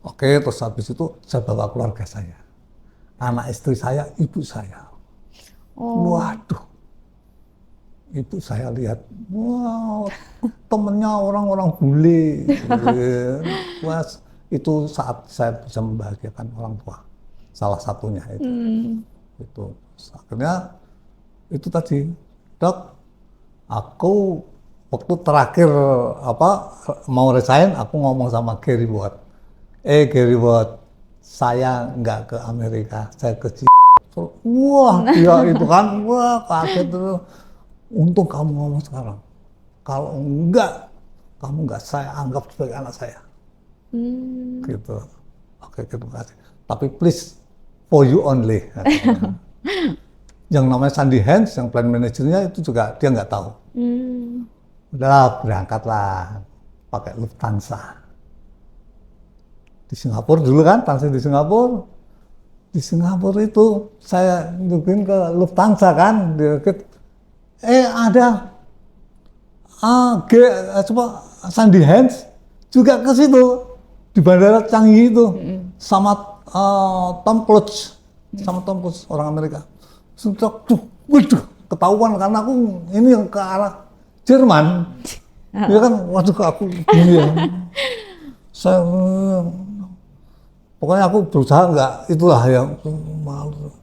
Oke, terus habis itu saya bawa keluarga saya, anak istri saya, ibu saya. Waduh, ibu saya lihat, wow, temennya orang-orang bule. Wah, itu saat saya bisa membahagiakan orang tua, salah satunya itu. Itu akhirnya itu tadi, Dok, aku waktu terakhir mau resign, aku ngomong sama Gary Watt. Gary Watt, saya nggak ke Amerika, saya ke Wah, dia itu kan, wah kaget tuh. Untung kamu ngomong sekarang. Kalau enggak, kamu nggak saya anggap sebagai anak saya. Gitu. Oke, terima kasih. Tapi please, for you only. Yang namanya Sandy Hines, yang plan manajernya itu juga dia nggak tahu. Udahlah, berangkatlah pakai Lufthansa. Di Singapura dulu kan, transit di Singapura. Di Singapura itu saya nunjukin ke Lufthansa kan, ada Sandy Hans juga ke situ di Bandara Changi itu sama Tom Cruise, orang Amerika. Sudah, waduh, ketahuan karena aku ini yang ke arah Jerman. Ya kan, waduh aku gini ya. Saya pokoknya aku berusaha itulah yang malu.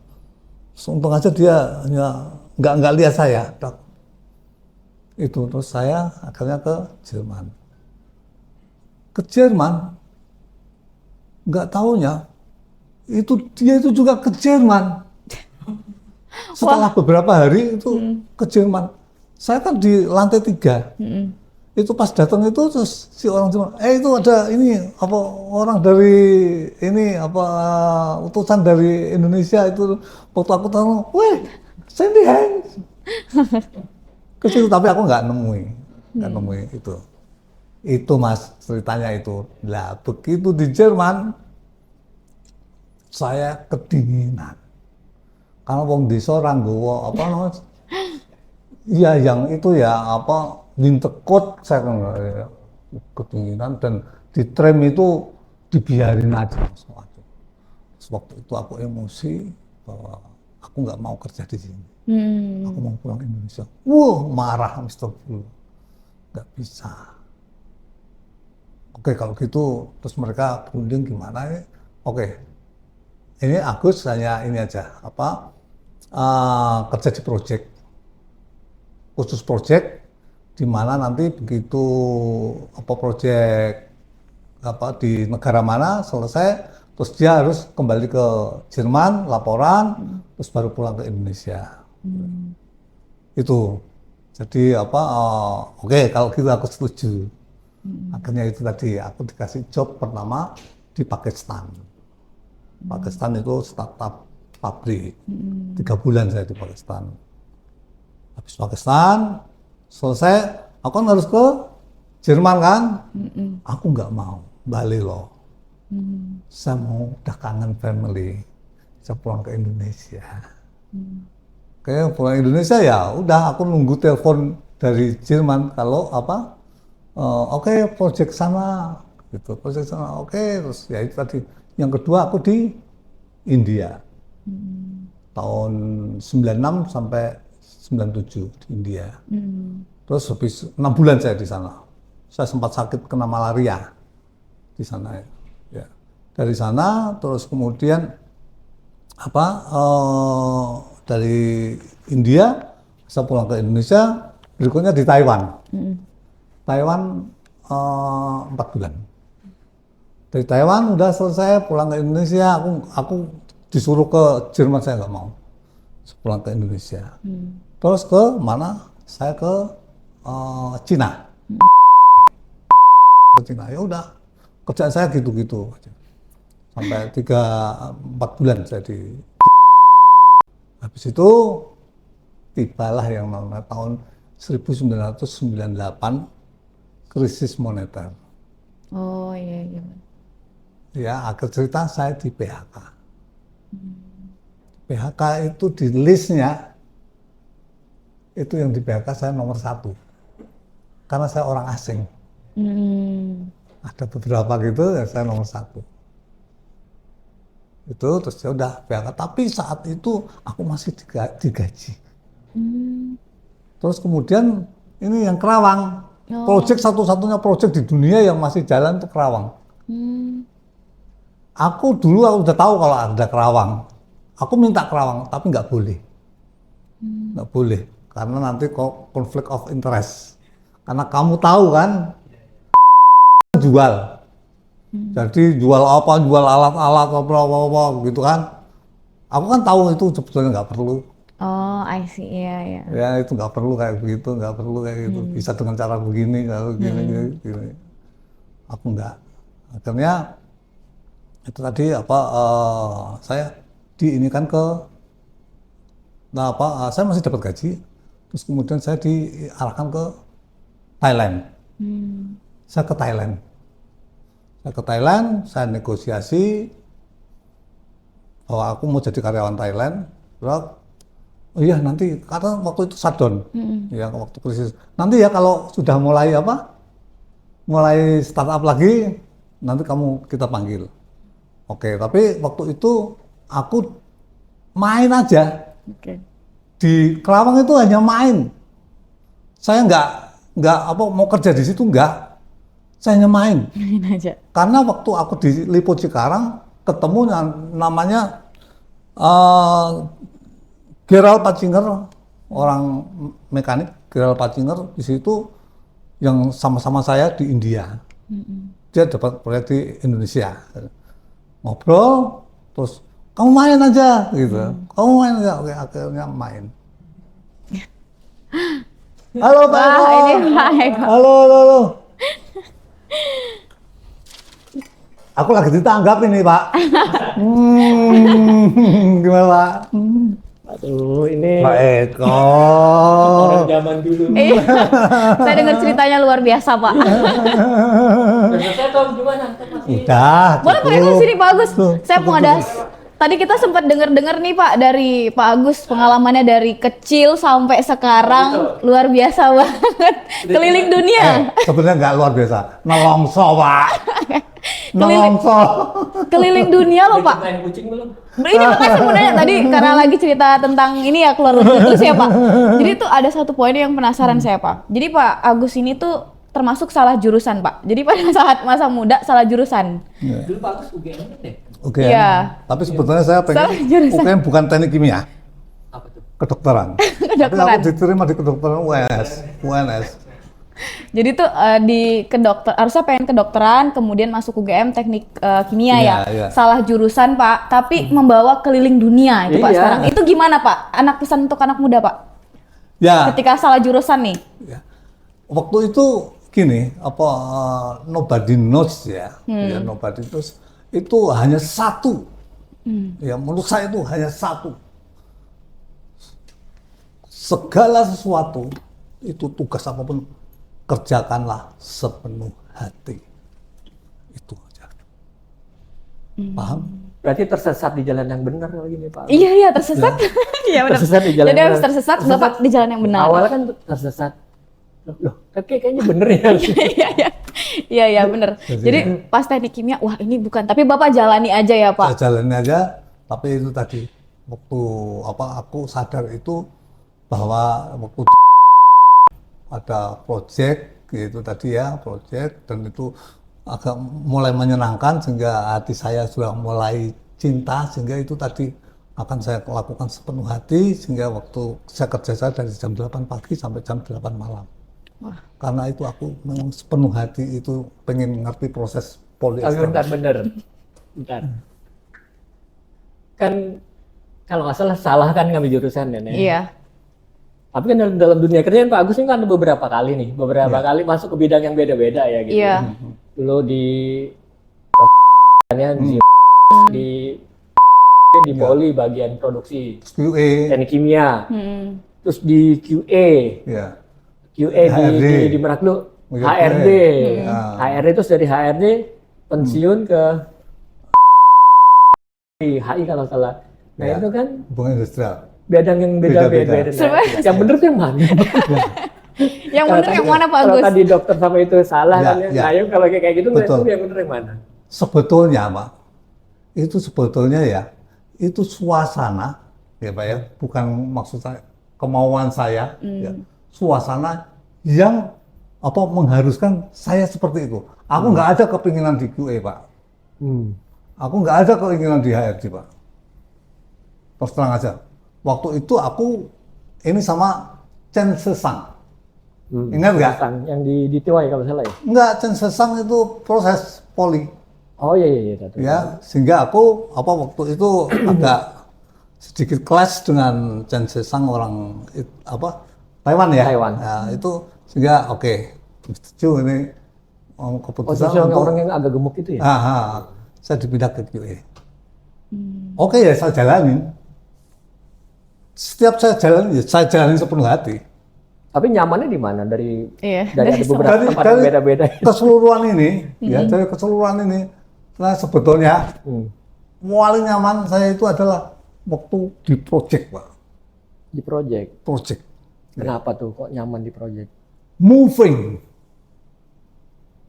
Untung aja dia hanya nggak lihat saya. Itu terus saya akhirnya ke Jerman. Ke Jerman, nggak taunya dia itu juga ke Jerman. Setelah beberapa hari itu ke Jerman. Saya kan di lantai 3. Itu pas datang itu terus si orang Jerman, itu ada ini orang dari ini utusan dari Indonesia itu. Waktu aku tahu, weh, Sandy Hans. Ke situ tapi aku nggak nemui itu. Itu Mas ceritanya itu. Lah begitu di Jerman saya kedinginan. Karena wong desa ora nggawa iya yang itu ya winter coat saya kan kedinginan dan di tram itu dibiarin aja. Waktu itu aku emosi bahwa aku nggak mau kerja di sini. Aku mau pulang Indonesia. Wah, marah Mr. Blue. Nggak bisa. Oke, kalau gitu, terus mereka berunding gimana ya? Oke, ini Agus hanya ini aja, kerja di proyek, khusus proyek, di mana nanti begitu proyek di negara mana selesai, terus dia harus kembali ke Jerman, laporan, terus baru pulang ke Indonesia. Itu jadi oke, kalau gitu aku setuju. Akhirnya itu tadi aku dikasih job pertama di Pakistan. Pakistan itu startup pabrik. 3 bulan saya di Pakistan. Habis Pakistan selesai, aku kan harus ke Jerman kan. Aku nggak mau balik loh. Saya mau udah kangen family. Saya pulang ke Indonesia. Kayak pulang Indonesia ya udah aku nunggu telepon dari Jerman kalau oke, proyek sana gitu, proyek sana oke. Terus ya itu tadi yang kedua aku di India tahun 96 sampai 97 di India. Terus habis 6 bulan saya di sana, saya sempat sakit kena malaria di sana ya. Dari sana terus kemudian dari India saya pulang ke Indonesia, berikutnya di Taiwan. Taiwan 4 bulan. Dari Taiwan udah selesai pulang ke Indonesia, aku disuruh ke Jerman, saya nggak mau. Pulang ke Indonesia. Terus ke mana? Saya ke Cina. Ke Cina. Ya udah, kerjaan saya gitu-gitu. Sampai 3-4 bulan saya di. Habis itu tibalah yang namanya tahun 1998 krisis moneter. Oh iya. Ya, akhir cerita saya di PHK. PHK itu di listnya, itu yang di PHK saya nomor 1. Karena saya orang asing. Ada beberapa gitu, ya saya nomor 1. Itu terus ya udah PHK. Tapi saat itu aku masih digaji. Terus kemudian ini yang Kerawang. Proyek satu-satunya proyek di dunia yang masih jalan itu Kerawang. Aku udah tahu kalau ada Kerawang. Aku minta Kerawang, tapi nggak boleh. Nggak boleh, karena nanti kok konflik of interest. Karena kamu tahu kan, jual. Jadi jual alat-alat apa gitu kan. Aku kan tahu itu sebetulnya nggak perlu. Oh, I see, iya. Ya itu nggak perlu kayak begitu, nggak perlu kayak gitu. Bisa dengan cara begini, kalau gini. Aku nggak. Akhirnya itu tadi saya diinikan saya masih dapat gaji. Terus kemudian saya diarahkan ke Thailand. Saya ke Thailand. Saya negosiasi bahwa aku mau jadi karyawan Thailand. Terus oh iya nanti karena waktu itu shutdown, ya waktu krisis. Nanti ya kalau sudah mulai mulai startup lagi, nanti kita panggil. Oke, tapi waktu itu aku main aja. Oke. Di Kerawang itu hanya main. Saya nggak mau kerja di situ nggak. Saya hanya main. Main aja. Karena waktu aku di Lipo Cikarang ketemu yang namanya Gerald Pacinger, orang mekanik Gerald Pacinger di situ yang sama-sama saya di India. Dia dapat proyek di Indonesia. Ngobrol, terus kamu main aja gitu. Kamu main aja, oke akhirnya main. Halo Pak Eko. Wah, ini Pak Eko. Halo. Aku lagi ditanggap ini Pak. Gimana Pak? Aduh, ini Pak Eko. orang zaman dulu. Iya. Saya dengar ceritanya luar biasa, Pak. Udah selesai Tom, gimana? Tom masih Udah. Boleh Pak Agus cukup. sini Pak Agus. Tuh, Saya cukup, mau ada. cukup. Tadi kita sempat dengar-dengar nih Pak dari Pak Agus pengalamannya dari kecil sampai sekarang luar biasa banget. Keliling dunia. Sebenarnya nggak luar biasa. Nelongso Pak. Keliling- Nelongso. Keliling dunia loh udah Pak. main kucing belum? Ini makanya saya mau nanya tadi karena lagi cerita tentang ini ya keluar terus ya Pak. Jadi tuh ada satu poin yang penasaran saya Pak. Jadi Pak Agus ini tuh termasuk salah jurusan Pak. Jadi pada saat masa muda salah jurusan. Dulu Pak Agus UGM deh. Oke. Iya. Tapi sebetulnya saya Salah pengen jurusan. UGM bukan teknik kimia, Apa tuh? kedokteran. Tapi Kedokteran. aku diterima di kedokteran UNS. Jadi tuh di kedokter harusnya pengen kedokteran, kemudian masuk UGM teknik kimia ya. Iya. Salah jurusan Pak, tapi membawa keliling dunia itu Pak Iya. sekarang. Itu gimana Pak? Pesan untuk anak muda Pak. Ya. Ketika salah jurusan nih. Ya. Waktu itu gini, nobody knows ya. Ya nobody knows. Itu hanya satu. Ya menurut saya itu hanya satu. Segala sesuatu itu tugas apapun kerjakanlah sepenuh hati. Itu aja. Paham? Berarti tersesat di jalan yang benar lagi nih Pak. Iya tersesat. Iya benar. Tersesat di jalan Jadi yang harus benar. tersesat Bapak di jalan yang benar. Awalnya kan tersesat. Loh, tapi kayaknya bener ya. Iya benar. Jadi pas teknik kimia, wah ini bukan. Tapi Bapak jalani aja ya Pak. Saya jalanin aja, tapi itu tadi waktu aku sadar itu bahwa waktu ada project gitu tadi ya, project, dan itu agak mulai menyenangkan sehingga hati saya sudah mulai cinta, sehingga itu tadi akan saya lakukan sepenuh hati sehingga waktu saya kerja saya dari jam 8 pagi sampai jam 8 malam. Karena itu aku memang sepenuh hati itu pengen ngerti proses Tapi polyester. bentar. Kan kalau nggak salah kan ngambil jurusan ya. Nek? Iya. Tapi kan dalam dunia kerja Pak Agus ini kan ada beberapa kali nih, kali masuk ke bidang yang beda-beda ya gitu. Iya. Dulu di di Poli bagian produksi QA, teknik kimia, Hmm. terus di QA ya. QA di Merak dulu Iya, HRD, Hmm. HRD terus dari HRD pensiun ke HI kalau salah. Nah Ya. itu kan Hubungan industrial. bidang yang Beda-beda. beda-beda. Sebenarnya- Yang bener tuh yang mana? Yang benar yang mana Pak Kalau Agus? tadi dokter sama itu salah Ya, kan ya. ya. Nah, kalau kayak gitu Betul. itu yang bener yang mana? Sebetulnya Pak, itu sebetulnya ya, itu suasana, ya Pak ya, bukan maksud saya, kemauan saya, ya, suasana yang mengharuskan saya seperti itu. Aku nggak ada kepinginan di QA Pak, aku nggak ada keinginan di HRD Pak. Terus terang aja, waktu itu aku ini sama Chen Sesang, ingat nggak? Yang di TY kalau salah ya. Nggak, Chen Sesang itu proses poli. Oh iya. Ya, sehingga aku waktu itu agak sedikit clash dengan Chen Sesang orang Taiwan ya. Taiwan. Nah, itu sehingga setuju ini Oh, keputusan yang untuk orang yang agak gemuk itu ya. saya dipindah ke QA. Oke ya, saya jalanin. Setiap saya jalanin sepenuh hati. Tapi nyamannya di mana dari Iya, dari ada dari beberapa tempat yang beda-beda. keseluruhan ini, ya dari keseluruhan ini, nah sebetulnya paling nyaman saya itu adalah waktu di project Pak. Di project. project. Kenapa tuh kok nyaman di project? Moving,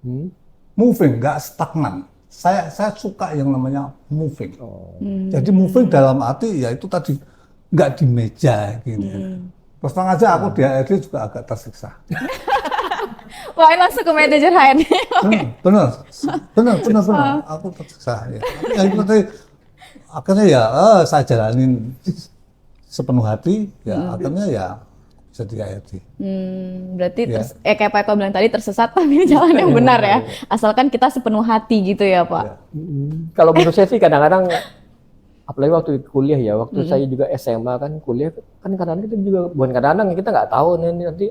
Hmm? moving, nggak stagnan. Saya suka yang namanya moving. Oh. Jadi moving dalam arti ya itu tadi nggak di meja gini. Terus terang aja aku di HRD juga agak tersiksa. Wah, ini langsung ke manajer HRD. Benar. Aku tersiksa. Ya. Tapi ya, itu tadi, akhirnya ya saya jalanin sepenuh hati. Ya akhirnya ya bisa di HRD. Berarti Ya. kayak Pak Eko bilang tadi tersesat tapi ini jalan yang benar ya. Asalkan kita sepenuh hati gitu ya Pak. Ya. Kalau menurut saya sih kadang-kadang, apalagi waktu kuliah ya, waktu saya juga SMA kan kuliah, kan kadang-kadang kita juga, bukan kadang-kadang, kita nggak tahu nih nanti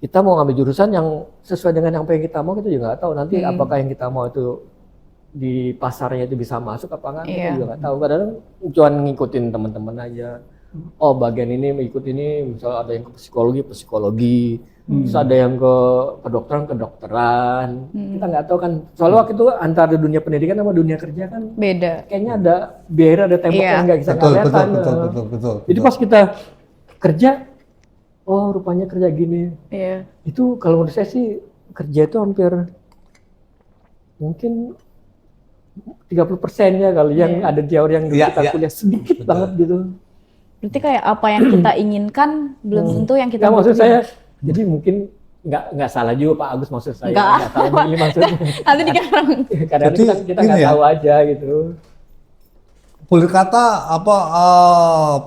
kita mau ngambil jurusan yang sesuai dengan apa yang kita mau, kita juga nggak tahu nanti apakah yang kita mau itu di pasarnya itu bisa masuk apa enggak, kita Iya. juga nggak tahu. Kadang-kadang cuma ngikutin teman-teman aja. Oh bagian ini ikut ini, misal ada yang ke psikologi, terus ada yang ke kedokteran, kita nggak tahu kan. Soalnya waktu itu antara dunia pendidikan sama dunia kerja kan Beda. kayaknya ada barrier, ada tembok Iya. yang nggak bisa Betul. kelihatan. Jadi pas kita kerja, oh rupanya kerja gini. Iya. Itu kalau menurut saya sih kerja itu hampir mungkin 30%-nya kali yang ada di orang yang Iya, kita iya. kuliah sedikit banget gitu. Berarti kayak apa yang kita inginkan belum tentu yang kita Nggak, maksud butuhin. saya, jadi mungkin nggak salah juga Pak Agus maksud saya. Nggak. Nggak salah milih maksudnya. Nanti dikira Kadang Jadi, kita ini nggak ya. tahu aja gitu. Boleh kata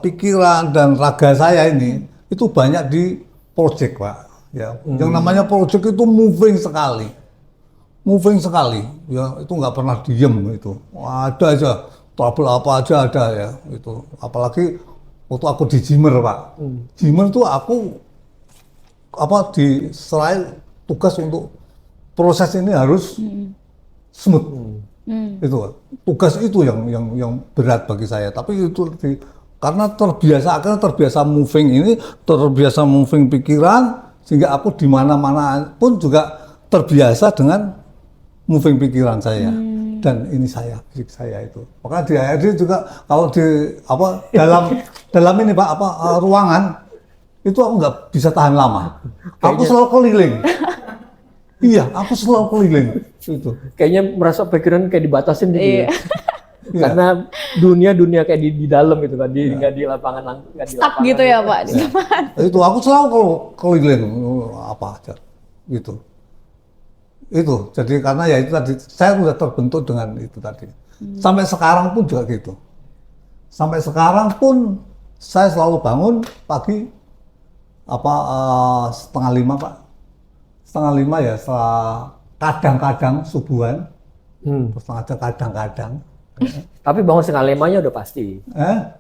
pikiran dan raga saya ini itu banyak di project Pak. Ya, yang namanya project itu moving sekali. Ya itu nggak pernah diem itu. Ada aja trouble apa aja ada ya itu. Apalagi waktu aku di Jimmer Pak. Jimmer itu aku diserai tugas untuk proses ini harus smooth. Itu Pak. Tugas itu yang berat bagi saya. Tapi itu karena akhirnya terbiasa moving pikiran, sehingga aku di mana-mana pun juga terbiasa dengan moving pikiran saya. Dan ini fisik saya itu. Makanya di HRD juga kalau di dalam ini Pak ruangan itu aku nggak bisa tahan lama. Aku selalu keliling. Iya, aku selalu keliling itu. Kayaknya merasa pikiran kayak dibatasin gitu. Iya. Ya. Karena dunia kayak di dalam gitu kan, nggak di lapangan, nggak di stuck lapangan. gitu ya Pak. Itu aku selalu keliling apa aja gitu. Itu jadi karena ya itu tadi saya sudah terbentuk dengan itu tadi. Sampai sekarang pun juga gitu. Sampai sekarang pun saya selalu bangun pagi 4:30 Pak. 4:30 ya, setelah kadang-kadang subuhan. Terus aja kadang-kadang. Tapi bangun 4:30-nya udah pasti.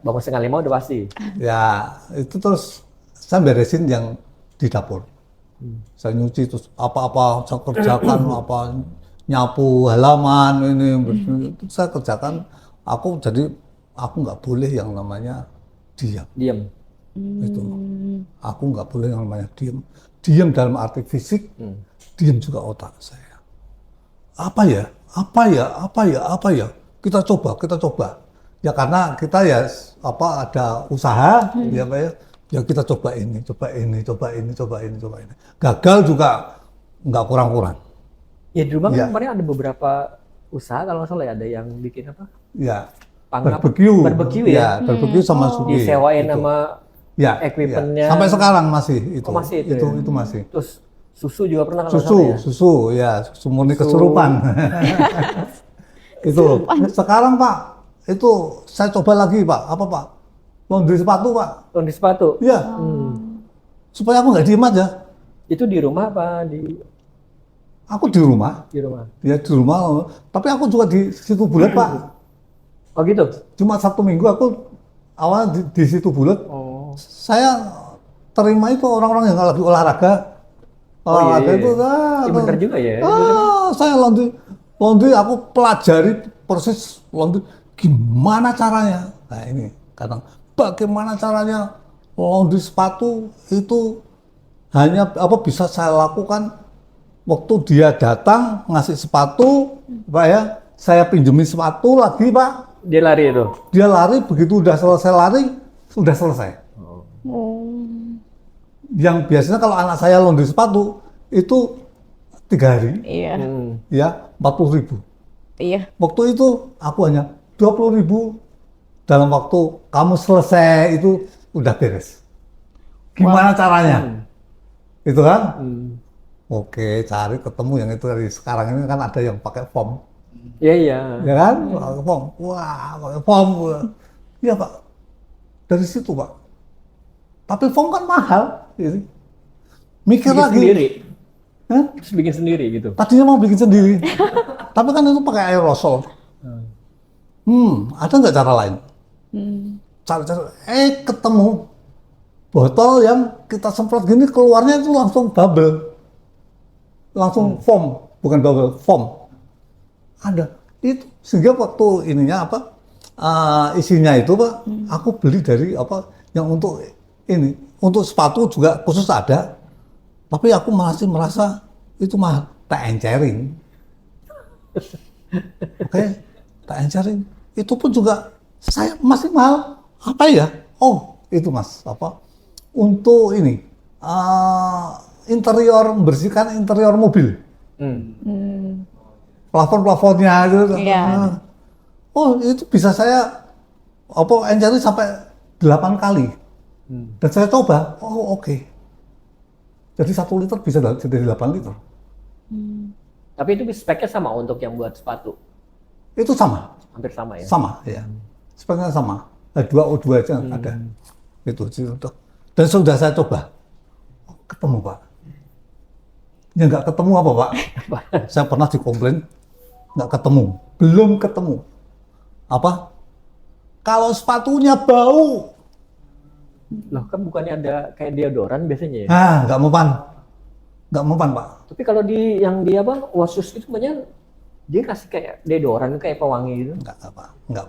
Bangun 4:30 udah pasti. Ya itu terus saya beresin yang di dapur. Saya nyuci terus apa-apa saya kerjakan, nyapu halaman ini itu saya kerjakan. Aku nggak boleh yang namanya diam. Itu aku nggak boleh yang namanya diam dalam arti fisik, diam juga otak saya. Apa ya kita coba ya, karena kita ya ada usaha ya Pak ya kita coba ini. Gagal juga nggak kurang-kurang. Ya di rumah Ya. kan kemarin ada beberapa usaha kalau nggak salah ya, ada yang bikin apa? Ya, Barbecue ya. Ya, barbecue sama sugi. Disewain Itu. sama Ya, equipment-nya. ya. Sampai sekarang masih itu. Oh, masih itu ya? Itu masih. Terus susu juga pernah kalau nggak salah ya? Susu murni kesurupan. Itu. Sekarang Pak, itu saya coba lagi Pak. Apa Pak? Laundry sepatu Pak. Laundry sepatu. Iya. Supaya aku nggak diem aja. Itu di rumah apa di Aku di rumah. rumah? Ya di rumah. Tapi aku juga di situ bulat Pak. Oh gitu. Cuma Sabtu Minggu aku awalnya di situ bulat. Oh. Saya terima itu orang-orang yang lagi olahraga. Olahraga iya. itu. Ya, bener juga ya. Saya laundry aku pelajari proses laundry gimana caranya. Nah ini kadang bagaimana caranya laundry sepatu itu hanya bisa saya lakukan waktu dia datang ngasih sepatu Pak ya, saya pinjemin sepatu lagi Pak. Dia lari itu. Dia lari, begitu udah selesai lari sudah selesai. Oh. Yang biasanya kalau anak saya laundry sepatu itu 3 hari, Iya. ya 40.000. Iya. Waktu itu aku hanya 20.000 dalam waktu kamu selesai itu udah beres. Gimana caranya? Itu kan? Oke, cari ketemu yang itu dari sekarang ini kan ada yang pakai foam, Iya, iya. ya kan? Pakai foam. Wah, pakai foam. Iya Pak, dari situ Pak. Tapi foam kan mahal. Gitu. Mikir Bikin lagi. sendiri. Hah? Terus bikin sendiri gitu. Tadinya mau bikin sendiri, tapi kan itu pakai aerosol. Ada nggak cara lain? Cara, ketemu botol yang kita semprot gini keluarnya itu langsung bubble, langsung foam, bukan bubble, foam. Ada itu sehingga waktu ininya apa isinya itu Pak, aku beli dari apa yang untuk ini, untuk sepatu juga khusus ada, tapi aku masih merasa itu mahal, tak encerin. Oke, tak encerin. Itu pun juga saya masih mahal. Apa ya? Oh, itu Mas, apa? Untuk ini interior, membersihkan interior mobil. Plafon-plafonnya itu. Iya. Oh, itu bisa saya apa encerin sampai 8 kali. Dan saya coba, oh oke. Jadi 1 liter bisa jadi 8 liter. Tapi itu speknya sama untuk yang buat sepatu. Itu sama. Hampir sama ya. Sama, ya. Sebenarnya sama. 2O2 aja ada. Itu untuk. Dan sudah saya coba. Oh, ketemu Pak. Ya nggak ketemu apa Pak? Saya pernah dikomplain nggak ketemu. Belum ketemu. Apa? Kalau sepatunya bau. Loh kan bukannya ada kayak deodoran biasanya ya? Nggak mempan. Nggak mempan Pak. Tapi kalau di yang dia apa Wasus itu banyak dia kasih kayak deodoran kayak pewangi gitu. Enggak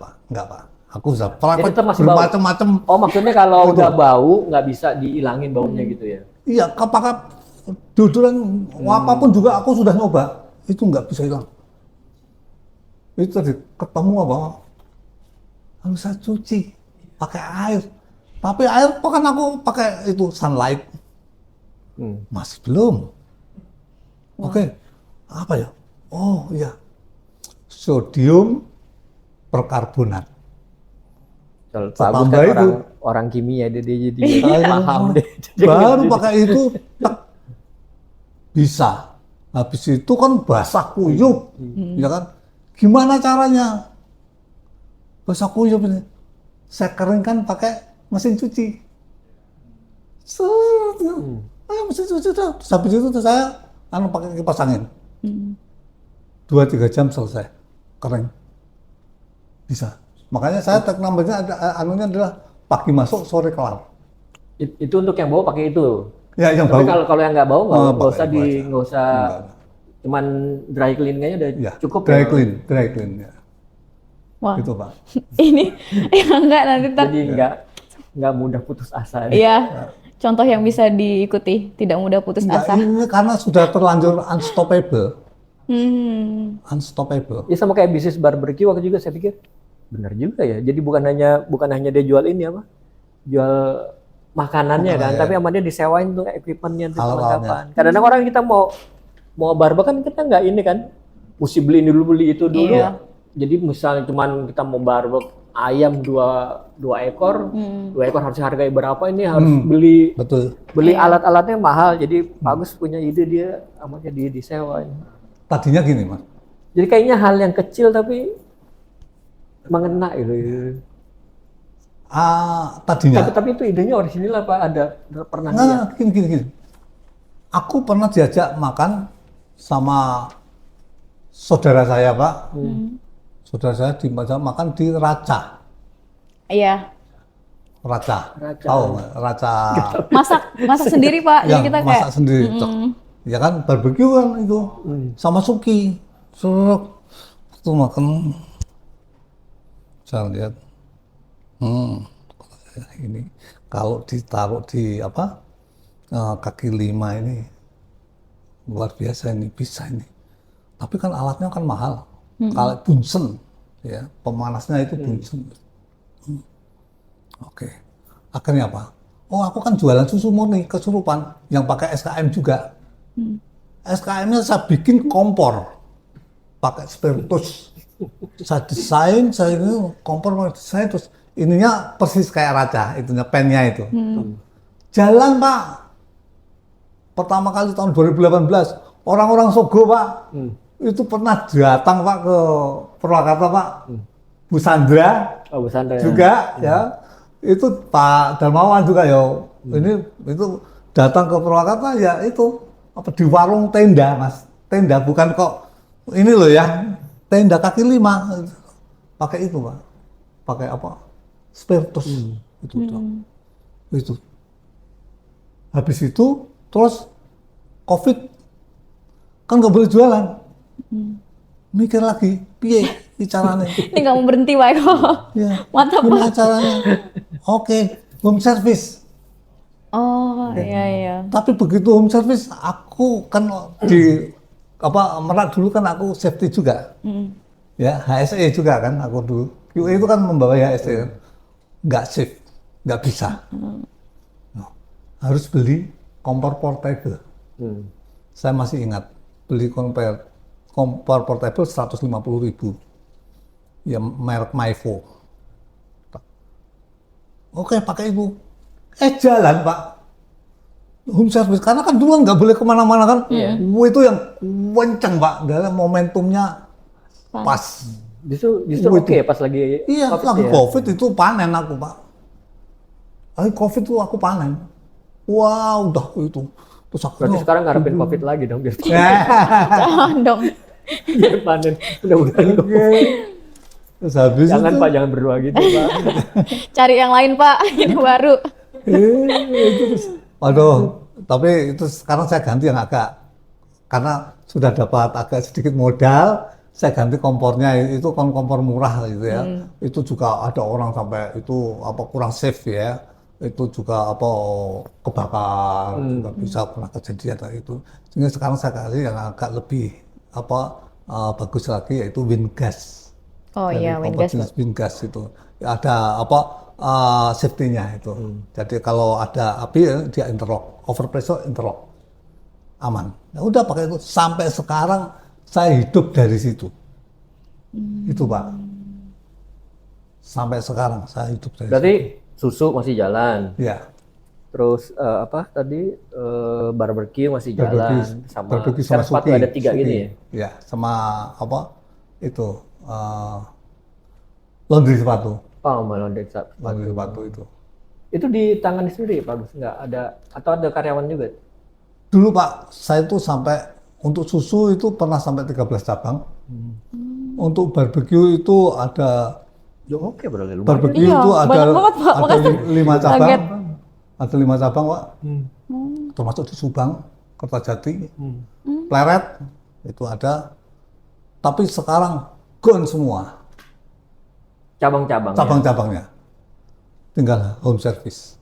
Pak. Aku sudah Jadi tetap masih bau. macam-macam. Oh maksudnya kalau Betul. udah bau nggak bisa dihilangin baunya gitu ya? Iya, pakai deodoran apapun juga aku sudah nyoba, itu nggak bisa hilang. Itu tadi ketemu apa? Harus saya cuci pakai air. Tapi air kok kan aku pakai itu sunlight. Masih belum. Oke, apa ya? Oh iya, sodium perkarbonat. Kalau Pak Agus Tambah kan itu. orang kimia dia jadi Saya paham deh. baru pakai itu tek, bisa. Habis itu kan basah kuyup, ya kan? Gimana caranya? Basah kuyup ini, saya keringkan pakai mesin cuci. Mesin cuci tuh. Habis itu tuh saya pakai kipas angin. 2-3 jam selesai, kering. Bisa. Makanya saya teknologinya anunya adalah pagi masuk, sore kelar. Itu untuk yang bau pakai itu. Ya, yang Tapi bau. kalau yang nggak bau nggak pakai usah itu aja. nggak usah Enggak. cuman dry clean kayaknya udah Ya, cukup dry ya. clean ya. Wah. Itu Pak. Ini ya enggak nanti Jadi nggak mudah putus asa. Iya. Contoh yang bisa diikuti, tidak mudah putus Enggak, asa. ini karena sudah terlanjur unstoppable. Unstoppable. Ya sama kayak bisnis barbecue waktu juga saya pikir benar juga ya. Jadi bukan hanya dia jual ini apa? Jual makanannya kan, Makanan, tapi ya. sama dia disewain tuh equipmentnya tuh Alat-alatnya. perlengkapan. Kadang-kadang orang kita mau barbecue kan kita nggak ini kan, mesti beli ini dulu beli itu dulu. Iya. Jadi misalnya cuman kita mau barbecue ayam dua ekor, 2 ekor harus hargai berapa ini harus Betul. beli alat-alatnya mahal. Jadi bagus punya ide dia amatnya dia disewain. Tadinya gini Mas. Jadi kayaknya hal yang kecil tapi mengena gitu. Tadinya. Tapi itu idenya orisinil apa ada pernah lihat? Nah, gini. Aku pernah diajak makan sama saudara saya Pak. Saudara saya diajak makan di Raca. Iya. Raca. Raca. Tahu nggak? Raca. Masak sendiri Pak. Jadi Yang kita masak kayak sendiri. Cok. Ya kan barbecue kan itu. Sama Suki. Seruk. Itu makan. Saya lihat. Ini kalau ditaruh di apa? Kaki 5 ini luar biasa ini, bisa ini. Tapi kan alatnya kan mahal. Kalau Bunsen ya, pemanasnya itu Bunsen. Oke. Akhirnya apa? oh aku kan jualan susu murni kesurupan yang pakai SKM juga. SKM-nya saya bikin kompor pakai spiritus. Saya desain, saya ini kompor desain terus ininya persis kayak Raja, itunya pennya itu. Jalan Pak. Pertama kali tahun 2018 orang-orang Sogo Pak itu pernah datang Pak ke Purwakarta Pak. Bu Sandra Oh, Bu Sandra juga ya. Itu Pak Darmawan juga ya. Ini itu datang ke Purwakarta ya itu apa di warung tenda Mas. Tenda bukan kok ini loh ya. Tenda kaki 5 pakai itu Pak. Pakai apa? Spiritus itu. Habis itu terus COVID kan nggak boleh jualan. Mikir lagi, piye caranya? Ini nggak mau berhenti Pak Eko. Ya, Mantap gimana Pak. caranya? Oke, home service. Oh iya. Tapi begitu home service, aku kan di apa Merak dulu kan aku safety juga. Ya, HSE juga kan aku dulu. QA itu kan membawa HSE kan. Nggak safe, nggak bisa. Nah, harus beli kompor portable. Saya masih ingat beli kompor portable 150.000. Ya merek Myvo. Oke, pakai itu. Jalan Pak. Home service karena kan dulu nggak boleh kemana-mana kan. Itu yang kenceng Pak. Dalam momentumnya pas. Justru Itu. oke pas lagi Iya, COVID lagi ya. COVID itu panen aku Pak. Lagi COVID itu aku panen. Wah, udah itu. Terus aku Berarti sekarang ngarepin COVID lagi dong biar Jangan dong. biar panen. Mudah-mudahan kok. Terus habis Jangan itu, Pak, jangan berdoa gitu Pak. Cari yang lain Pak. Ini baru. itu terus, waduh, tapi itu sekarang saya ganti yang agak, karena sudah dapat agak sedikit modal, saya ganti kompornya, itu kan kompor murah gitu ya. Itu juga ada orang sampai itu apa kurang safe ya, itu juga apa kebakar, juga bisa pernah kejadian kayak itu. Sehingga sekarang saya kasih yang agak lebih apa bagus lagi yaitu Wingas. Oh Dari iya, kompor Wingas jenis Pak. Wingas itu ada apa safety-nya itu. Jadi kalau ada api ya, dia interlock, overpressure interlock, aman. Ya udah pakai itu sampai sekarang saya hidup dari situ. Itu Pak. Sampai sekarang saya hidup dari Berarti susu masih jalan. situ. Ya. Terus apa tadi barbecue masih Barbecue, jalan sama barbecue sama sepatu suki, ada 3 suki. gini ya. Ya, sama apa itu laundry sepatu, Oh, malah laundry laundry sepatu itu. Itu ditangani sendiri Pak Agus, nggak ada atau ada karyawan juga? Dulu Pak, saya itu sampai untuk susu itu pernah sampai 13 cabang. Untuk barbecue itu ada Ya, oke berarti lumayan. barbecue Iya, itu ada banyak banget, Pak. ada Makasih. 5 cabang. Kaget. Ada 5 cabang, Pak. Termasuk di Subang, Kertajati, Pleret itu ada. Tapi sekarang gone semua Cabang-cabang. Ya? cabang-cabangnya. Tinggal home service.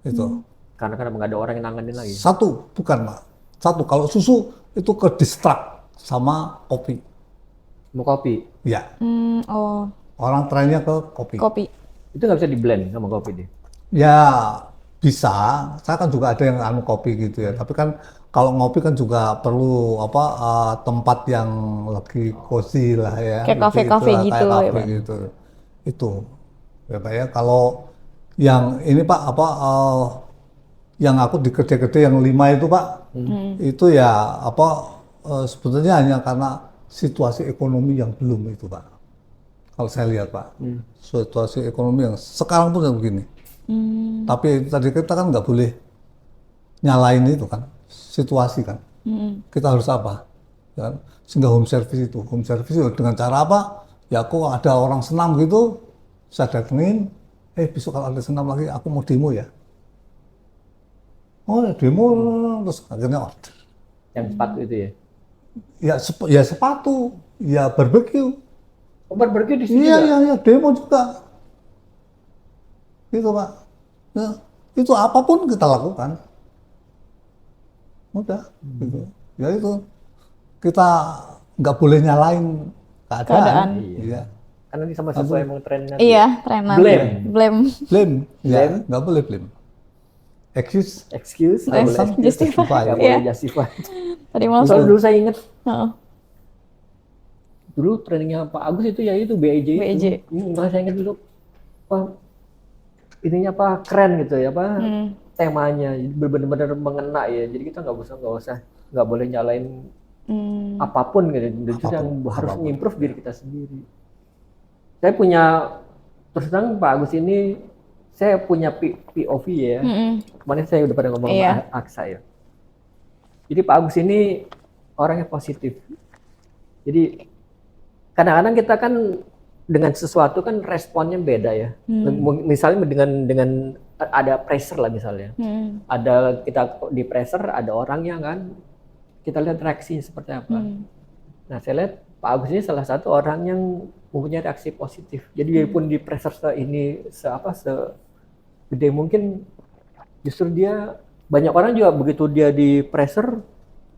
Itu. Karena kan nggak ada orang yang nanganin lagi. Satu, bukan Pak. Satu, kalau susu itu ke distract sama kopi. Mau kopi, Ya, Oh, orang trennya ke kopi. kopi. itu nggak bisa di blend sama kopi deh. Ya bisa, saya kan juga ada yang anu kopi gitu ya. Tapi kan kalau ngopi kan juga perlu apa tempat yang lagi cozy lah ya. Kayak kafe-kafe lah, gitu kayak ya, kafe Pak. gitu. Itu ya Pak ya. Kalau yang ini Pak apa yang aku di gede-gede yang 5 itu Pak, itu ya apa sebetulnya hanya karena situasi ekonomi yang belum itu Pak. Kalau saya lihat Pak, situasi ekonomi yang sekarang pun yang begini. Tapi tadi kita kan nggak boleh nyalain itu kan, situasi kan. Kita harus apa? Ya, kan? Sehingga home service itu dengan cara apa? Ya aku ada orang senam gitu, saya datengin, besok kalau ada senam lagi, aku mau demo ya. Oh ya demo, terus akhirnya order. Yang sepatu itu ya. Ya sepatu, ya barbecue. Oh, barbecue di sini Iya, juga? iya, demo juga. Gitu Pak. Ya, itu apapun kita lakukan. Udah, gitu. Ya itu kita nggak boleh nyalain keadaan. Keadaan. Iya. karena ini sama sesuai emang trennya. Iya, trenan. Blame. Blame, ya nggak boleh blame. Excuse, Excuse, nggak boleh excuse, Justify. nggak Iya. boleh justify. Tadi malam Soalnya dulu saya ingat Heeh. dulu trainingnya Pak Agus itu ya itu BEJ. BEJ. Makanya saya ingat dulu, wah ininya apa keren gitu ya apa temanya, benar-benar mengena ya. Jadi kita nggak boleh nyalain apapun gitu. Itu yang harus improve diri kita sendiri. Saya punya terus terang Pak Agus ini saya punya POV ya. Kemarin saya udah pada ngomong sama Aksa ya. Jadi Pak Agus ini orangnya positif. Jadi kadang-kadang kita kan dengan sesuatu kan responnya beda ya. Misalnya dengan ada pressure lah misalnya. Ada kita di pressure, ada orang yang kan kita lihat reaksinya seperti apa. Nah saya lihat Pak Agus ini salah satu orang yang mempunyai reaksi positif. Jadi biarpun di pressure segede mungkin, justru dia banyak orang juga begitu dia di pressure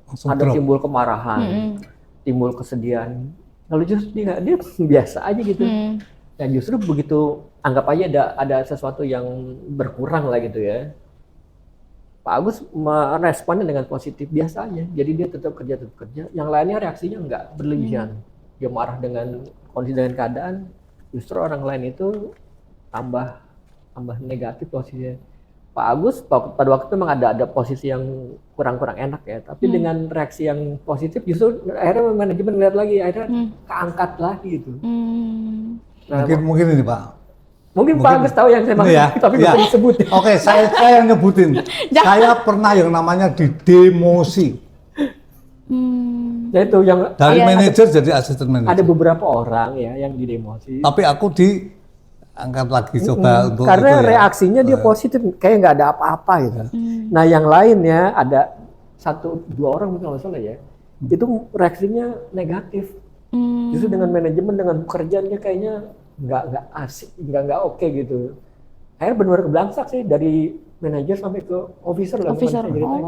langsung ada drop. timbul kemarahan, timbul kesedihan. Lalu justru dia biasa aja gitu. Dan justru begitu anggap aja ada sesuatu yang berkurang lah gitu ya. Pak Agus meresponnya dengan positif biasa aja. Jadi dia tetap kerja. Yang lainnya reaksinya enggak berlebihan. Dia marah dengan kondisi dengan keadaan, justru orang lain itu tambah negatif posisinya. Pak Agus pada waktu itu memang ada posisi yang kurang enak ya, tapi dengan reaksi yang positif justru akhirnya manajemen lihat lagi, akhirnya keangkat lagi gitu. Nah, Mungkin ini Pak. mungkin Pak Agus tahu yang saya maksud, ya, tapi nggak bisa disebut. Oke, saya yang nyebutin. Saya pernah yang namanya didemosi. Ya itu yang Dari manajer jadi asisten manajer. ada beberapa orang ya yang didemosi. Tapi aku diangkat lagi coba untuk Karena itu ya. reaksinya dia positif, kayak nggak ada apa-apa gitu. Nah yang lainnya ada 1-2 orang mungkin nggak salah ya, itu reaksinya negatif. Justru dengan manajemen, dengan pekerjaannya kayaknya nggak asik, nggak oke gitu. Akhirnya benar-benar kebelangsak sih dari manajer sampai ke officer lah. Officer. bukan saya ceritain.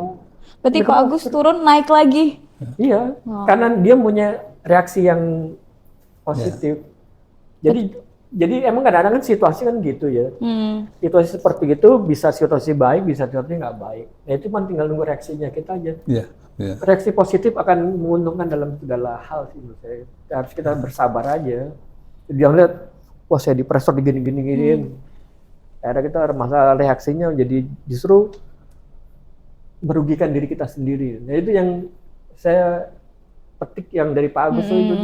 Berarti Pak Agus turun naik lagi. Iya, karena dia punya reaksi yang positif. Jadi emang kadang-kadang kan situasi kan gitu ya. Situasi seperti itu bisa situasi baik, bisa situasi nggak baik. Nah itu cuma tinggal nunggu reaksinya kita aja. Iya. Reaksi positif akan menguntungkan dalam segala hal sih menurut saya. Harus kita bersabar aja. Jangan lihat, wah saya di pressure gini. Akhirnya kita masalah reaksinya jadi justru merugikan diri kita sendiri. Nah itu yang saya petik yang dari Pak Agus itu.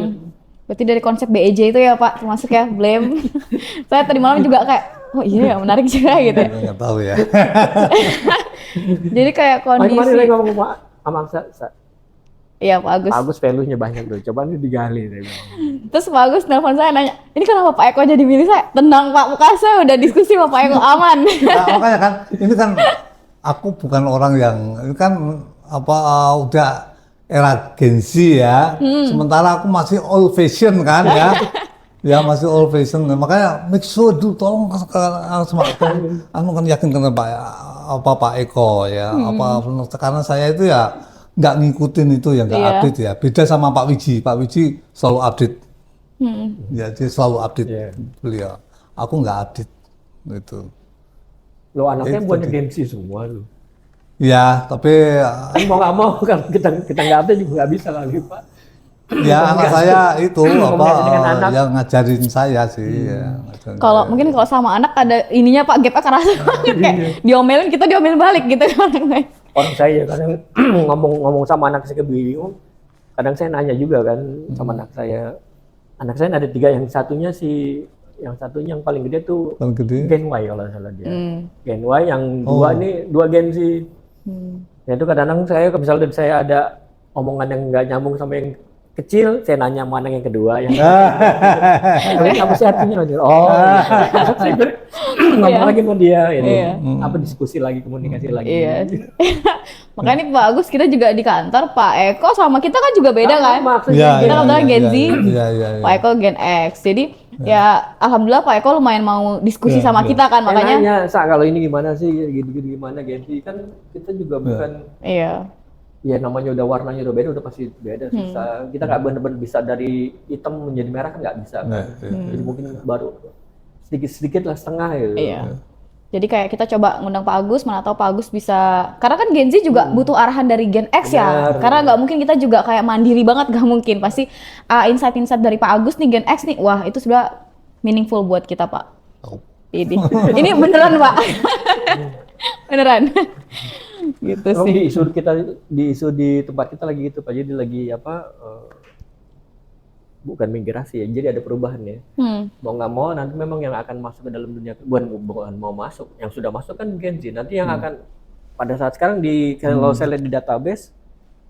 Berarti dari konsep BEJ itu ya Pak, termasuk ya blame. Saya tadi malam juga kayak, oh iya ya menarik juga gitu ya. Nggak tahu ya. Jadi kayak kondisi. Kemarin saya ngomong sama Aksa. Iya Pak Agus. Pak Agus value-nya banyak tuh, coba ini digali. Terus Pak Agus nelfon saya nanya, ini kenapa Pak Eko jadi milih saya? Tenang Pak, muka saya udah diskusi sama Pak Eko aman. Nah, makanya kan, ini kan aku bukan orang yang, ini kan udah era Gen Z ya, sementara aku masih old fashion kan ya. Ya masih old fashion, makanya make sure dulu tolong anu kan yakin kan Pak Eko ya, karena saya itu ya nggak ngikutin itu ya, nggak update ya. Beda sama Pak Wiji selalu update. Ya dia selalu update beliau. Aku nggak update gitu. Lo anaknya buatnya Gen Z semua lo. Ya, tapi Kan mau nggak mau kan kita nggak update juga nggak bisa lagi Pak. ya anak saya itu Komunikasi dengan anak. yang ngajarin saya sih. Ya, ngajarin Kalau saya. mungkin kalau sama anak ada ininya Pak, gapnya kerasa banget kayak diomelin kita diomelin balik gitu kan. Orang saya kadang ngomong sama anak saya bingung. Kadang saya nanya juga kan sama anak saya. Anak saya ada 3, yang satunya yang paling gede tuh Paling gede. Gen Y kalau nggak salah dia. Gen Y yang 2 Gen Z. Ya itu kadang-kadang saya misalnya saya ada omongan yang nggak nyambung sama yang kecil, saya nanya mana yang kedua yang apa sih artinya? Oh, saya ngomong lagi sama dia, apa diskusi lagi, komunikasi lagi. Iya. Makanya nih Pak Agus, kita juga di kantor Pak Eko sama kita kan juga beda kan? Maksudnya Kita kebetulan Gen Z, Iya. Pak Eko Gen X. Jadi ya alhamdulillah Pak Eko lumayan mau diskusi sama kita kan, makanya. Nanya, kalau ini gimana sih, gini gimana Gen Z kan kita juga bukan. Iya. ya namanya udah warnanya udah beda, udah pasti beda, susah. Kita nggak bener-bener bisa dari hitam menjadi merah kan nggak bisa. Nggak, Kan? iya. Jadi mungkin baru sedikit-sedikit lah, setengah gitu. Iya. Jadi kayak kita coba ngundang Pak Agus, mana tahu Pak Agus bisa, karena kan Gen Z juga butuh arahan dari Gen X ya. Benar. Karena nggak mungkin kita juga kayak mandiri banget, nggak mungkin. Pasti insight-insight dari Pak Agus nih Gen X nih, wah itu sudah meaningful buat kita Pak. Ini beneran Pak, beneran. Gitu Emang sih. di isu di tempat kita lagi gitu Pak. Jadi lagi apa? Bukan migrasi ya. Jadi ada perubahan ya. Mau nggak mau nanti memang yang akan masuk ke dalam dunia, bukan mau masuk, yang sudah masuk kan Gen Z. Nanti yang akan pada saat sekarang kalau saya lihat di database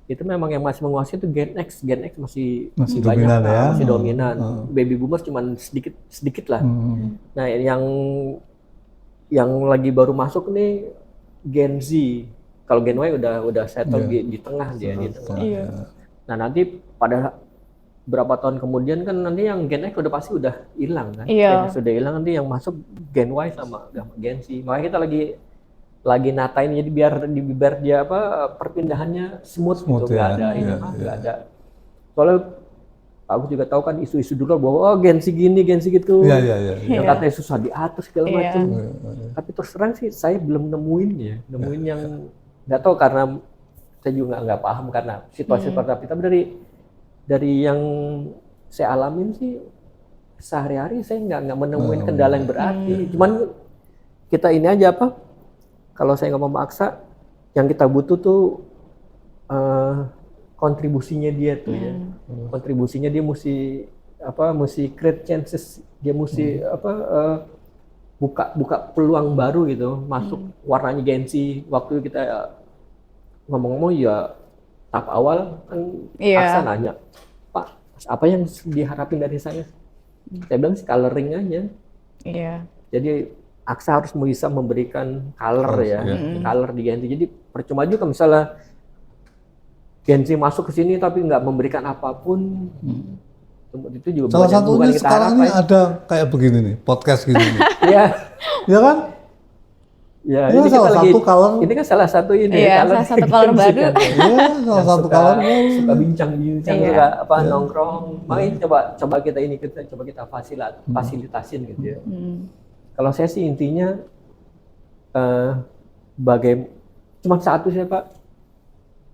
itu memang yang masih menguasai itu Gen X. Gen X masih banyak, dominan ya. masih dominan. Baby boomers cuman sedikit lah. Nah yang lagi baru masuk nih Gen Z. Kalau Gen Y udah settle di tengah dia di tengah. Iya. Nah nanti pada berapa tahun kemudian kan nanti yang Gen X udah pasti udah hilang kan. Iya. Gen X sudah hilang, nanti yang masuk Gen Y sama Gen Z. Makanya kita lagi natain jadi biar dia apa perpindahannya smooth gitu, nggak ada ini nggak ada. Soalnya aku juga tahu kan isu-isu dulu bahwa Gen Z gini, Gen Z gitu. Iya. Yang Iya. katanya susah diatur segala Iya. macam. Tapi terus terang sih saya belum nemuin yang nggak tahu karena saya juga nggak paham karena situasi seperti apa. Tapi dari yang saya alamin sih sehari-hari saya nggak menemuin kendala yang berarti. Cuman kita ini aja apa? Kalau saya nggak memaksa, yang kita butuh tuh kontribusinya dia tuh ya. Kontribusinya dia mesti create chances, dia mesti buka peluang baru gitu, masuk warnanya Gen Z. Waktu kita ngomong-ngomong ya tahap awal kan Aksa nanya, Pak, apa yang diharapin dari saya? Saya bilang sih coloring aja. Iya. Jadi Aksa harus bisa memberikan color ya, color di Gen Z. Jadi percuma juga misalnya Gen Z masuk ke sini tapi nggak memberikan apapun. Itu juga Salah bukan satunya yang kita sekarang ini harapkan. ada kayak begini nih, podcast gini nih. Iya. Ya kan? Ya, Ini salah kita satu color. Ini kan salah satu ini Iya, color salah satu Gen color Z baru. kan. Iya, salah satu suka, color. suka bincang-bincang, Iya. suka apa nongkrong. Makanya coba kita fasilitasin gitu ya. Kalau saya sih intinya cuma satu sih Pak,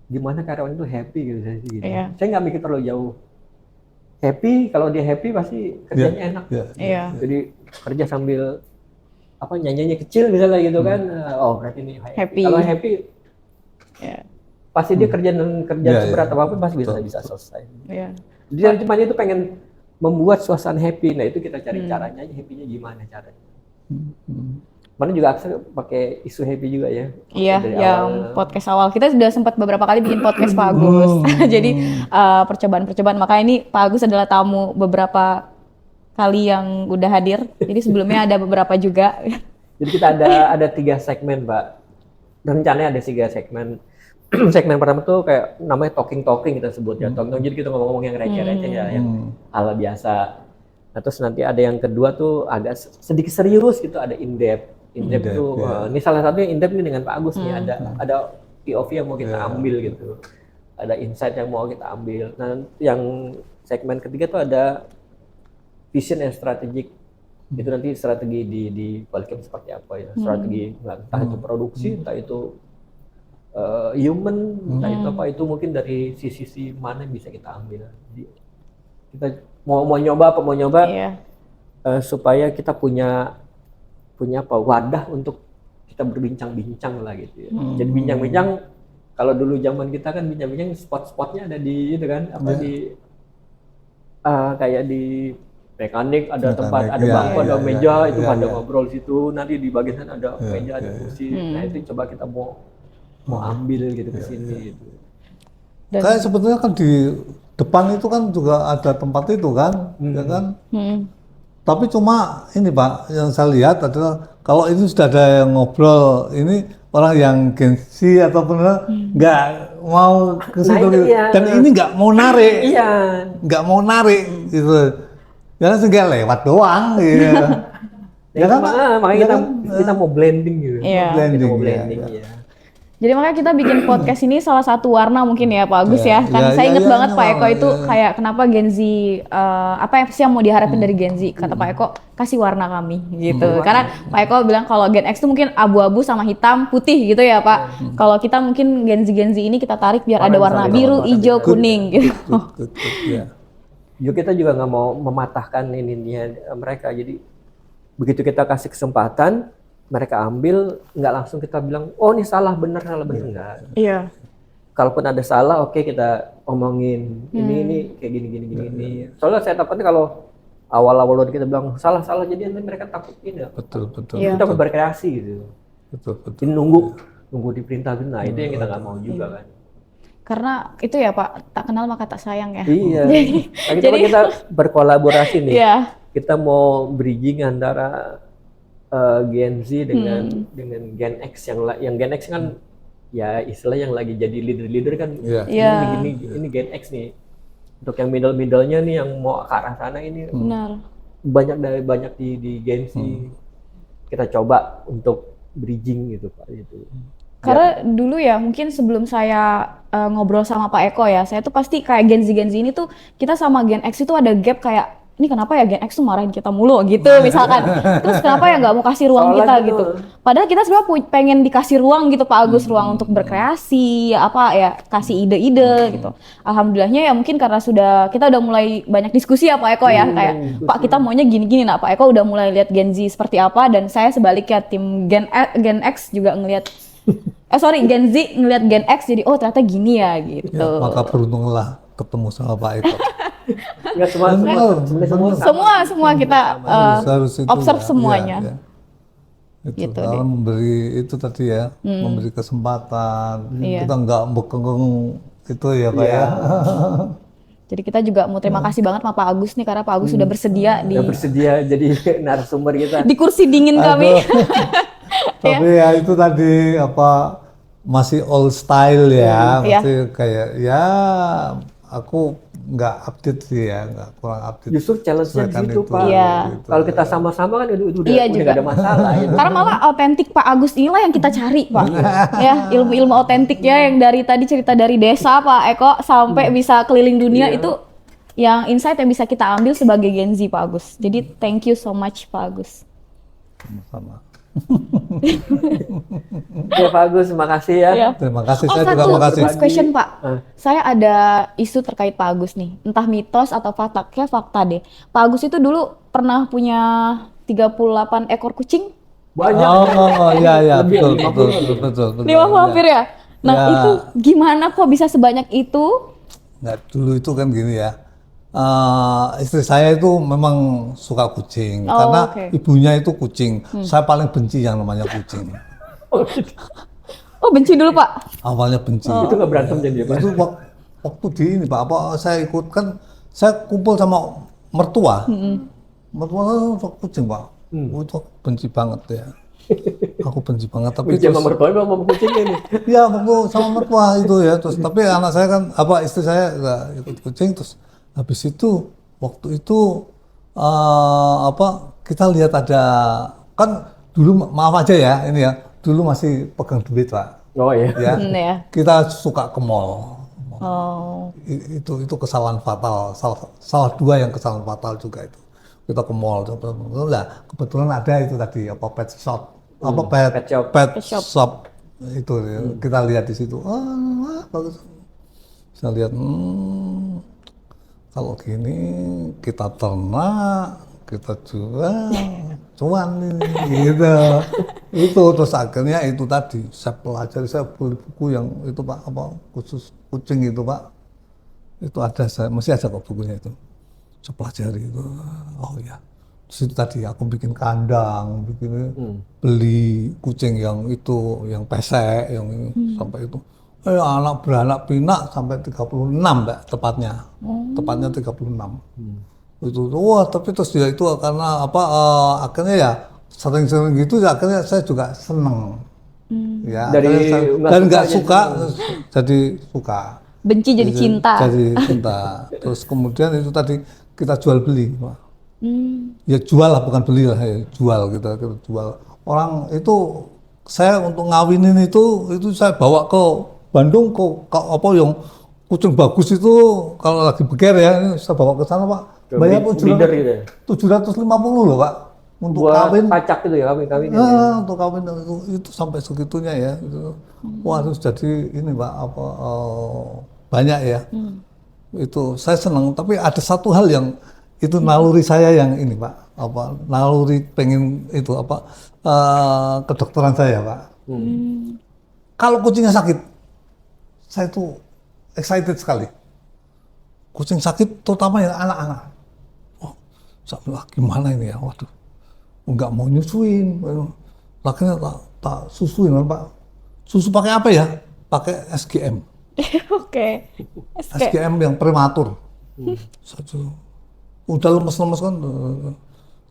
gimana karyawan itu happy gitu saya sih. Gitu. Iya. Saya nggak mikir terlalu jauh. Happy, kalau dia happy pasti kerjanya enak. Iya. Jadi kerja sambil nyanyinya kecil misalnya gitu kan. Oh berarti ini Happy. Kalau happy, Iya. pasti dia kerjaan Iya, seberat iya. apapun pasti bisa selesai. Iya. Dia cuma itu pengen membuat suasana happy. Nah itu kita cari caranya, happy-nya gimana caranya. Mana juga Aksa pakai isu happy juga ya. Iya, Dari yang awal. podcast awal kita sudah sempat beberapa kali bikin podcast Pak Agus. Jadi percobaan-percobaan. Makanya ini Pak Agus adalah tamu beberapa kali yang udah hadir. Jadi sebelumnya ada beberapa juga. Jadi kita ada 3 segmen, Pak. Rencananya ada 3 segmen. Segmen pertama tuh kayak namanya talking kita sebut ya. Talking, jadi kita ngomong-ngomong yang receh-receh ya, yang hal biasa. Nah, terus nanti ada yang kedua tuh agak sedikit serius gitu, ada in-depth. In-depth tuh, ini salah satunya in-depth nih dengan Pak Agus nih. Ada POV yang mau kita ambil gitu. Ada insight yang mau kita ambil. Nah, yang segmen ketiga tuh ada vision and strategic. Itu nanti strategi di Qualcom seperti apa ya. Strategi entah itu produksi, entah itu human, entah itu apa, itu mungkin dari sisi mana yang bisa kita ambil. Jadi, kita mau nyoba Iya. supaya kita punya wadah untuk kita berbincang-bincang lah gitu ya. Jadi bincang-bincang, kalau dulu zaman kita kan bincang-bincang spot-spotnya ada di itu kan kayak di mekanik ada tempat, ada bangku, ada meja, itu pada ngobrol situ. Nanti di bagian sana ada meja, ada kursi. Nah itu coba kita mau ambil gitu ke sini gitu. Kayak sebetulnya kan di depan itu kan juga ada tempat itu kan, ya kan? Tapi cuma ini Pak, yang saya lihat adalah kalau ini sudah ada yang ngobrol, ini orang yang Gen Z ataupun nggak mau ke situ, gitu. iya. Dan ini nggak mau narik, Iya. nggak mau narik gitu. Karena tinggal lewat doang, gitu. Ya kan? Makanya Ya kan? kita mau blending gitu. Iya. Kita mau Blending, blending ya. ya. Jadi makanya kita bikin podcast ini salah satu warna mungkin ya Pak Agus ya. Kan saya inget banget Pak Eko itu kayak kenapa Gen Z, apa sih yang mau diharapin dari Gen Z? Kata Pak Eko, kasih warna kami gitu. Karena Pak Eko bilang kalau Gen X itu mungkin abu-abu sama hitam, putih gitu ya Pak. Kalau kita mungkin Gen Z ini kita tarik biar ada warna biru, hijau, kuning gitu. Ya. Juga kita juga nggak mau mematahkan ininya mereka. Jadi begitu kita kasih kesempatan, mereka ambil, nggak langsung kita bilang, oh ini salah benar enggak. Iya. Kalaupun ada salah, oke kita omongin ini kayak gini. Soalnya saya takutnya kalau awal-awal udah kita bilang salah jadi nanti mereka takut ini. Betul. Iya. Kita berkreasi gitu. Betul. Ini nunggu diperintahin, nah itu yang kita nggak mau juga kan. Karena itu ya Pak, tak kenal maka tak sayang ya. Iya. Jadi- Jadi kita berkolaborasi nih. Iya. Kita mau bridging antara Gen Z dengan Gen X yang Gen X kan ya istilah yang lagi jadi leader kan. Iya. Iya. Ini Gen X nih. Untuk yang middle-nya nih yang mau ke arah sana ini Benar. banyak di Gen Z. Kita coba untuk bridging gitu Pak gitu. Karena dulu ya mungkin sebelum saya ngobrol sama Pak Eko ya, saya tuh pasti kayak Gen Z ini tuh kita sama Gen X itu ada gap kayak ini kenapa ya Gen X tuh marahin kita mulu gitu misalkan. Terus kenapa ya nggak mau kasih ruang Soalnya kita gitu. gitu. Padahal kita sebenarnya pengen dikasih ruang gitu Pak Agus, ruang untuk berkreasi, apa ya, kasih ide-ide gitu. Alhamdulillahnya ya mungkin karena kita udah mulai banyak diskusi ya Pak Eko ya, kayak Pak kita maunya gini-gini. Nah Pak Eko udah mulai lihat Gen Z seperti apa dan saya sebaliknya tim Gen X juga ngelihat Gen Z ngelihat Gen X jadi oh ternyata gini ya gitu. Ya, maka beruntunglah ketemu sama Pak Eko. Nggak Semua kita Harus itu observe ya, semuanya. ya. Itu Gitu kalau memberi itu tadi ya, memberi kesempatan. Iya. Kita nggak bekengkeng itu ya Pak ya. Jadi kita juga mau terima kasih banget sama Pak Agus nih karena Pak Agus sudah bersedia Udah bersedia jadi narasumber kita. di kursi dingin kami. Tapi ya itu tadi apa masih old style ya, Iya. masih kayak ya aku nggak update sih ya, nggak kurang update. Justru challenge-nya Sesuaikan gitu itu, Pak. Iya. gitu. Kalau kita sama-sama kan itu udah Iya udah juga. nggak ada masalah gitu. Karena malah autentik Pak Agus inilah yang kita cari Pak. Ya ilmu-ilmu autentik ya yang dari tadi cerita dari desa Pak Eko sampai bisa keliling dunia itu yang insight yang bisa kita ambil sebagai Gen Z Pak Agus. Jadi thank you so much Pak Agus. Sama. Ya Pak Agus, makasih ya. Ya. Terima kasih, Oh saya juga satu makasih. last question Pak, saya ada isu terkait Pak Agus nih, entah mitos atau fakta, kayak fakta deh. Pak Agus itu dulu pernah punya 38 ekor kucing, Banyak. Oh iya Lebih, betul. 5 hampir ya? Nah Ya. itu gimana kok bisa sebanyak itu? Nggak, dulu itu kan gini ya. Istri saya itu memang suka kucing Oh, karena oke. ibunya itu kucing. Saya paling benci yang namanya kucing. Oh benci dulu Pak? Awalnya benci. Itu nggak berantem jadi Pak. Itu waktu di ini Pak, apa saya ikut kan saya kumpul sama mertua. Mertua suka kucing Pak. Oh, itu aku benci banget ya. Aku benci banget tapi Benci sama mertua sama kucingnya nih. ya waktu sama mertua itu ya terus tapi anak saya kan istri saya nggak ikut kucing terus habis itu waktu itu kita lihat ada kan dulu maaf aja ya ini ya dulu masih pegang duit Pak Oh iya. ya Ya. kita suka ke mall. Oh. Itu kesalahan fatal salah dua yang kesalahan fatal juga itu kita ke mall lah kebetulan ada itu tadi apa pet shop pet shop. pet shop. shop itu kita lihat di situ bagus saya lihat kalau gini kita ternak kita jual cuan ini gitu itu terus akhirnya itu tadi saya pelajari saya beli buku yang itu Pak apa khusus kucing itu Pak itu ada saya masih ada kok bukunya itu saya pelajari itu oh ya terus itu tadi aku bikin kandang bikin beli kucing yang itu yang pesek yang ini, sampai itu anak beranak pinak sampai 36 Mbak tepatnya tepatnya 36 itu wah tapi terus ya itu karena apa akhirnya ya sering-sering gitu ya akhirnya saya juga seneng ya Dari akhirnya saya- nggak dan suka nggak jadi suka jadi suka Benci jadi cinta. jadi cinta terus kemudian itu tadi kita jual beli Pak. Hmm. Ya jual lah bukan beli lah ya jual kita jual orang itu saya untuk ngawinin itu saya bawa ke Bandung ke apa yang kucing bagus itu kalau lagi beker ya, ini saya bawa ke sana Pak. Ke Bayar breeder gitu ya? 750 loh Pak untuk Buat kawin. pacak gitu ya, kawin ya. Untuk kawin itu sampai segitunya ya. Itu. Wah terus jadi ini Pak apa banyak ya. Itu saya senang. Tapi ada satu hal yang itu naluri saya yang ini Pak. Apa naluri pengen itu apa kedokteran saya Pak. Kalau kucingnya sakit, saya tuh excited sekali. Kucing sakit, terutama yang anak-anak. Oh, saya bilang, gimana ini ya? Waduh, nggak mau nyusuin. Akhirnya tak susuin Pak. Susu pakai apa ya? Pakai SGM. Oke. SGM yang prematur. Satu. Udah lemes-lemes kan,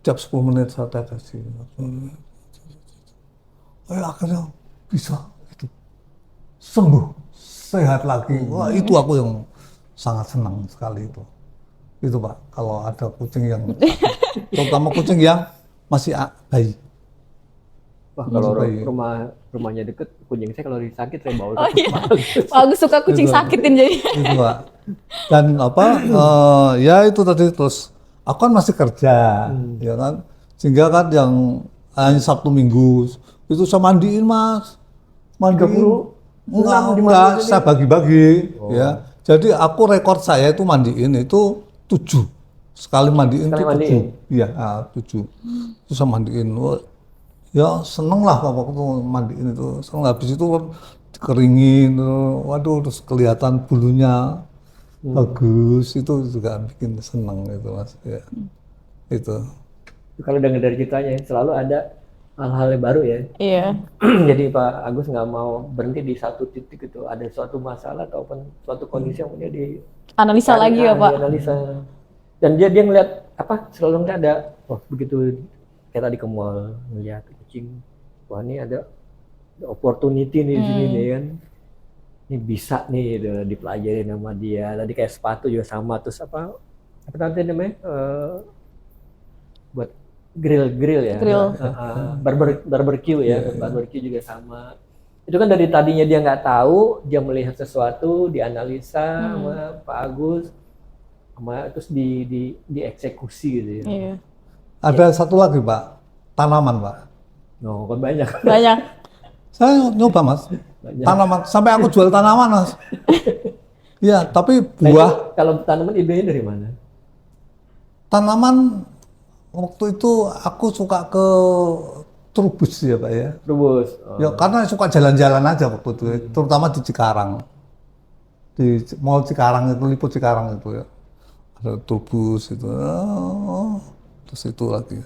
tiap 10 menit saya tetesin. Akhirnya bisa itu sembuh, sehat lagi. Wah itu aku yang sangat senang sekali itu. Itu Pak, kalau ada kucing yang, terutama kucing yang masih bayi. Wah, kalau bayi. rumahnya deket, kucing saya kalau sakit saya bawa. Oh iya. Pak Agus suka kucing sakitin jadi. Itu Pak. Dan apa, ya itu tadi terus, aku kan masih kerja, ya kan. Sehingga kan yang hanya Sabtu Minggu, itu saya mandiin Mas. Mandiin. Enggak, saya bagi-bagi, ya. Jadi aku rekor saya itu mandiin itu 7. Sekali mandiin itu 7. Iya, 7. Terus saya mandiin. Ya seneng lah waktu mandiin itu. Seneng habis itu kan dikeringin. Waduh, terus kelihatan bulunya bagus. Itu juga bikin seneng itu Mas. Ya. Itu. Kalau dengar dari ceritanya selalu ada hal-hal yang baru ya. Iya. Jadi Pak Agus nggak mau berhenti di satu titik itu. Ada suatu masalah ataupun suatu kondisi yang punya di Analisa lagi ya Pak. Analisa. Dan dia ngeliat apa? Selalu ngeliat ada. Oh begitu kayak tadi ke mall ngeliat kucing. Wah ini ada opportunity nih di sini nih kan. Ini bisa nih gitu, dipelajari sama dia. Tadi kayak sepatu juga sama. Terus apa tadi namanya? Buat grill ya, barbecue ya, barbecue juga sama. Itu kan dari tadinya dia nggak tahu, dia melihat sesuatu, dianalisa sama Pak Agus, sama terus dieksekusi gitu ya. Iya. Ada satu lagi Pak, tanaman Pak. No, kan banyak. Banyak. Saya nyoba Mas, Banyak. tanaman. Sampai aku jual tanaman Mas. Iya, tapi Nah, buah. itu, kalau tanaman idenya dari mana? Tanaman waktu itu aku suka ke Trubus ya Pak ya. Rubus. Ya karena suka jalan-jalan aja waktu itu, terutama di Cikarang. Di Mall Cikarang itu, Lipo Cikarang itu ya. Ada Trubus itu. Terus itu lagi.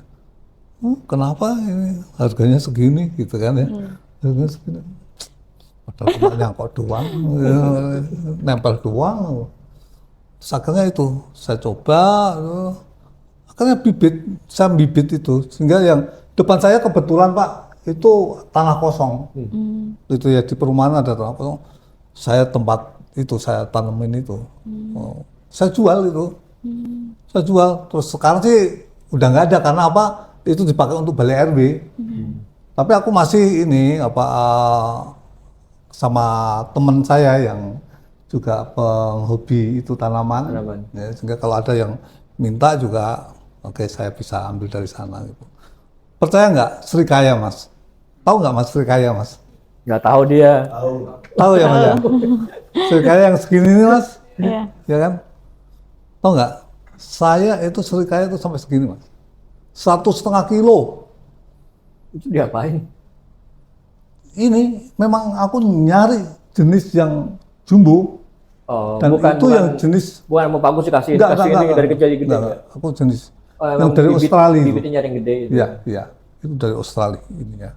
Kenapa ini harganya segini gitu kan ya. Harganya segini. Padahal cuma nyangkok doang, nempel doang. Terus akhirnya itu saya coba. Akhirnya saya bibit itu, sehingga yang depan saya kebetulan Pak, itu tanah kosong. Itu ya di perumahan ada tanah kosong. Saya tempat itu, saya tanemin itu. Saya jual itu. Saya jual, terus sekarang sih udah nggak ada, karena apa? Itu dipakai untuk balai RW. Tapi aku masih ini, sama teman saya yang juga penghobi itu tanaman. Ya, sehingga kalau ada yang minta juga, oke, saya bisa ambil dari sana gitu. Percaya nggak Srikaya Mas? Tahu nggak Mas Srikaya Mas? Nggak tahu dia. Tahu ya Mas ya? Srikaya yang segini nih Mas? Iya. Ya kan? Tahu nggak? Saya itu Srikaya itu sampai segini Mas. 1,5 kilo. Itu diapain? Ini memang aku nyari jenis yang jumbo. Oh, Dan itu yang jenis bukan mau bagus sih kasih ini dari kecil gede. Enggak. Aku jenis Oh, yang dari Australia. Bibitnya nyari yang gede itu. Iya. Itu dari Australia ininya.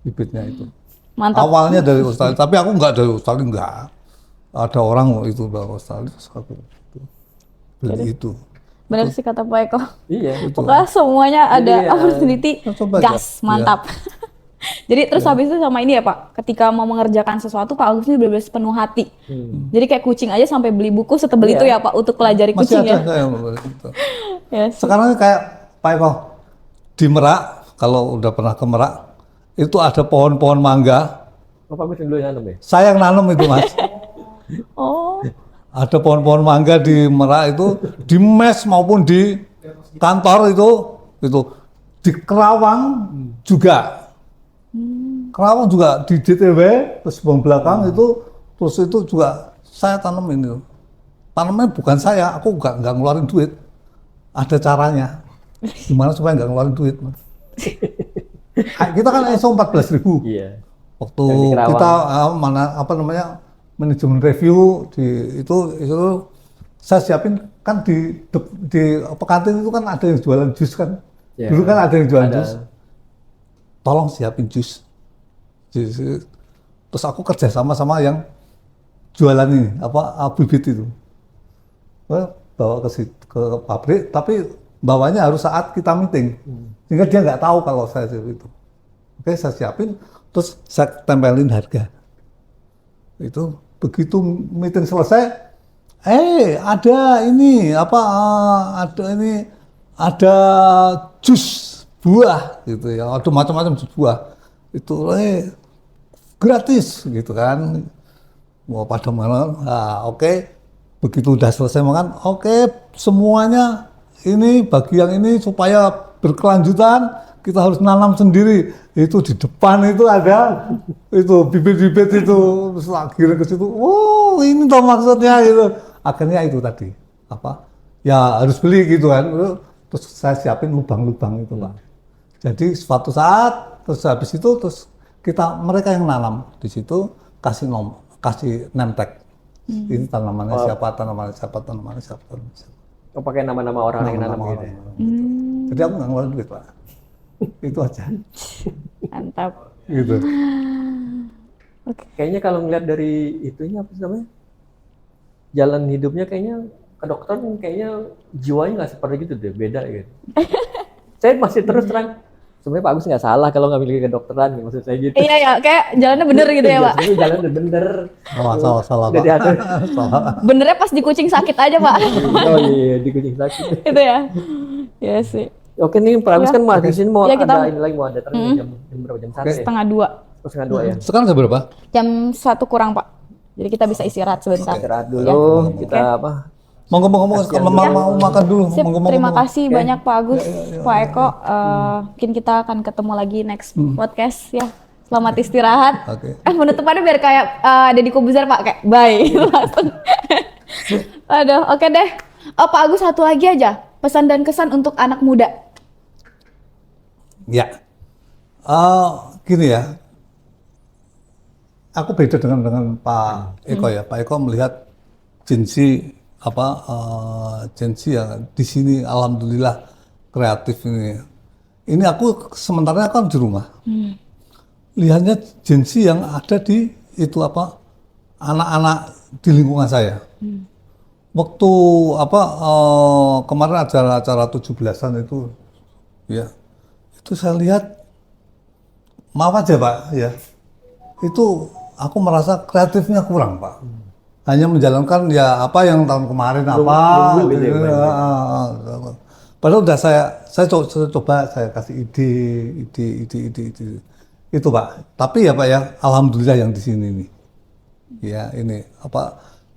Bibitnya itu. Mantap. Awalnya dari Australia, tapi aku enggak dari Australia, enggak. Ada orang itu dari Australia, terus aku beli itu. Benar sih kata Pak Eko. Iya. Pokoknya semuanya ada Iya. opportunity, Coba aja. gas, mantap. Jadi terus habis itu sama ini ya Pak, ketika mau mengerjakan sesuatu Pak Agus ini benar-benar sepenuh hati. Jadi kayak kucing aja sampai beli buku setebel itu ya Pak untuk pelajari Masih kucing ada ya. saya yang gitu. Yes. Sekarang kayak Pak Eko di Merak, kalau udah pernah ke Merak, itu ada pohon-pohon mangga. Oh, Pak Agus yang dulu yang nanam ya? Saya yang nanam itu, Mas. Oh. Ada pohon-pohon mangga di Merak itu, di mes maupun di kantor itu di Kerawang juga. Kerawang juga di DTW, terus bawah belakang itu, terus itu juga saya tanam ini. Tanamnya bukan saya, aku nggak ngeluarin duit. Ada caranya. Gimana supaya nggak ngeluarin duit, Mas? Kita kan ISO 14.000. Iya. Waktu Yang di Kerawang. kita manajemen review itu saya siapin kan di kantin itu kan ada yang jualan jus kan. Ya, Dulu kan ada yang jualan ada. jus. Tolong siapin jus. Terus aku kerja sama yang jualan ini bibit itu. Bawa ke pabrik, tapi bawanya harus saat kita meeting. Sehingga dia nggak tahu kalau saya itu. Oke, saya siapin, terus saya tempelin harga. Itu begitu meeting selesai, ada ini ada jus buah gitu ya, ada macam-macam jus buah. Itu gratis gitu kan. Mau pada mana? Nah, oke. Begitu udah selesai makan, semuanya ini bagi yang ini supaya berkelanjutan kita harus nanam sendiri. Itu di depan itu ada itu bibit-bibit itu, terus lagi ke situ. Oh, ini toh maksudnya gitu. Akhirnya itu tadi ya harus beli gitu kan. Terus saya siapin lubang-lubang itu, Pak. Jadi suatu saat terus habis itu mereka yang nanam di situ kasih name tag. Ini tanamannya siapa. Oh, pakai nama-nama orang yang nanam gitu. Ya? Jadi aku nggak ngeluarin duit, Pak. Itu aja. Mantap. Gitu. Kayaknya kalau ngeliat dari itunya apa sih namanya? Jalan hidupnya kayaknya ke dokter kayaknya jiwanya nggak seperti gitu deh, beda gitu. Saya masih terus terang. Sebenarnya Pak Agus nggak salah kalau ngambil kedokteran, maksud saya gitu. Iya ya, kayak jalannya bener gitu ya, Pak. Sebenarnya jalan udah bener. Salah, Udah Pak. diatur. Salah. Benernya pas di kucing sakit aja, Pak. Oh iya, di kucing sakit. Itu ya. Iya sih. Oke nih, Pak Agus kan mau di sini mau Ya, kita- ada ini lagi mau ada terus jam berapa jam 1 ya? 1:30. Oh, 1:30 ya. Sekarang jam berapa? Jam 1 kurang, Pak. Jadi kita bisa istirahat sebentar. Istirahat dulu, kita apa? Monggo mau makan dulu. Sip, Monggo. terima kasih banyak Pak Agus, Pak Eko. Mungkin kita akan ketemu lagi next podcast ya. Selamat istirahat. Oke. Penutupannya biar kayak Deddy Kobuzer, Pak, kayak bye langsung. Aduh, oke deh. Pak Agus, satu lagi aja, pesan dan kesan untuk anak muda. Ya. Gini ya. Aku beda dengan Pak Eko ya. Pak Eko melihat Gen Z yang di sini alhamdulillah kreatif ini. Ini aku sementara kan di rumah. Lihatnya Gen Z yang ada di anak-anak di lingkungan saya. Waktu kemarin acara 17-an itu ya. Itu saya lihat maaf aja, Pak, ya. Itu aku merasa kreatifnya kurang, Pak. Hanya menjalankan ya apa yang tahun kemarin belum gitu ya, padahal udah saya coba saya kasih ide itu, Pak. Tapi ya, Pak, ya alhamdulillah yang di sini nih ya ini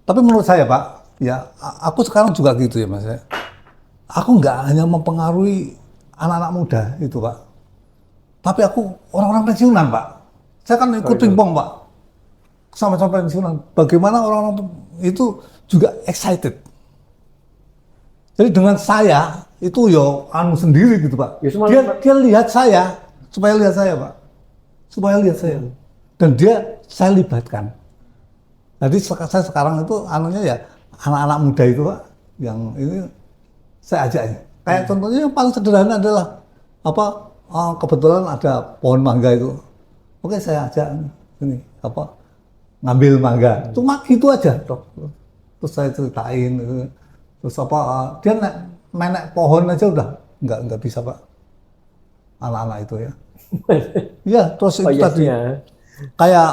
tapi menurut saya, Pak, ya aku sekarang juga gitu ya, Mas, ya. Aku nggak hanya mempengaruhi anak-anak muda itu, Pak, tapi aku orang-orang pensiunan, Pak. Saya kan ikut pingpong, Pak, sama-sama pensiunan. Bagaimana orang-orang itu juga excited. Jadi dengan saya itu sendiri gitu, Pak. Ya, Dia lihat saya, supaya lihat saya, Pak. Supaya lihat saya. Dan saya libatkan. Jadi saya sekarang itu ya anak-anak muda itu, Pak, yang ini saya ajak. Kayak contohnya yang paling sederhana adalah kebetulan ada pohon mangga itu. Oke, saya ajak ini ngambil mangga, cuma gitu aja, Dok. Terus saya ceritain, terus dia naik pohon aja udah nggak bisa, Pak, anak-anak itu ya. Iya, terus itu tadi kayak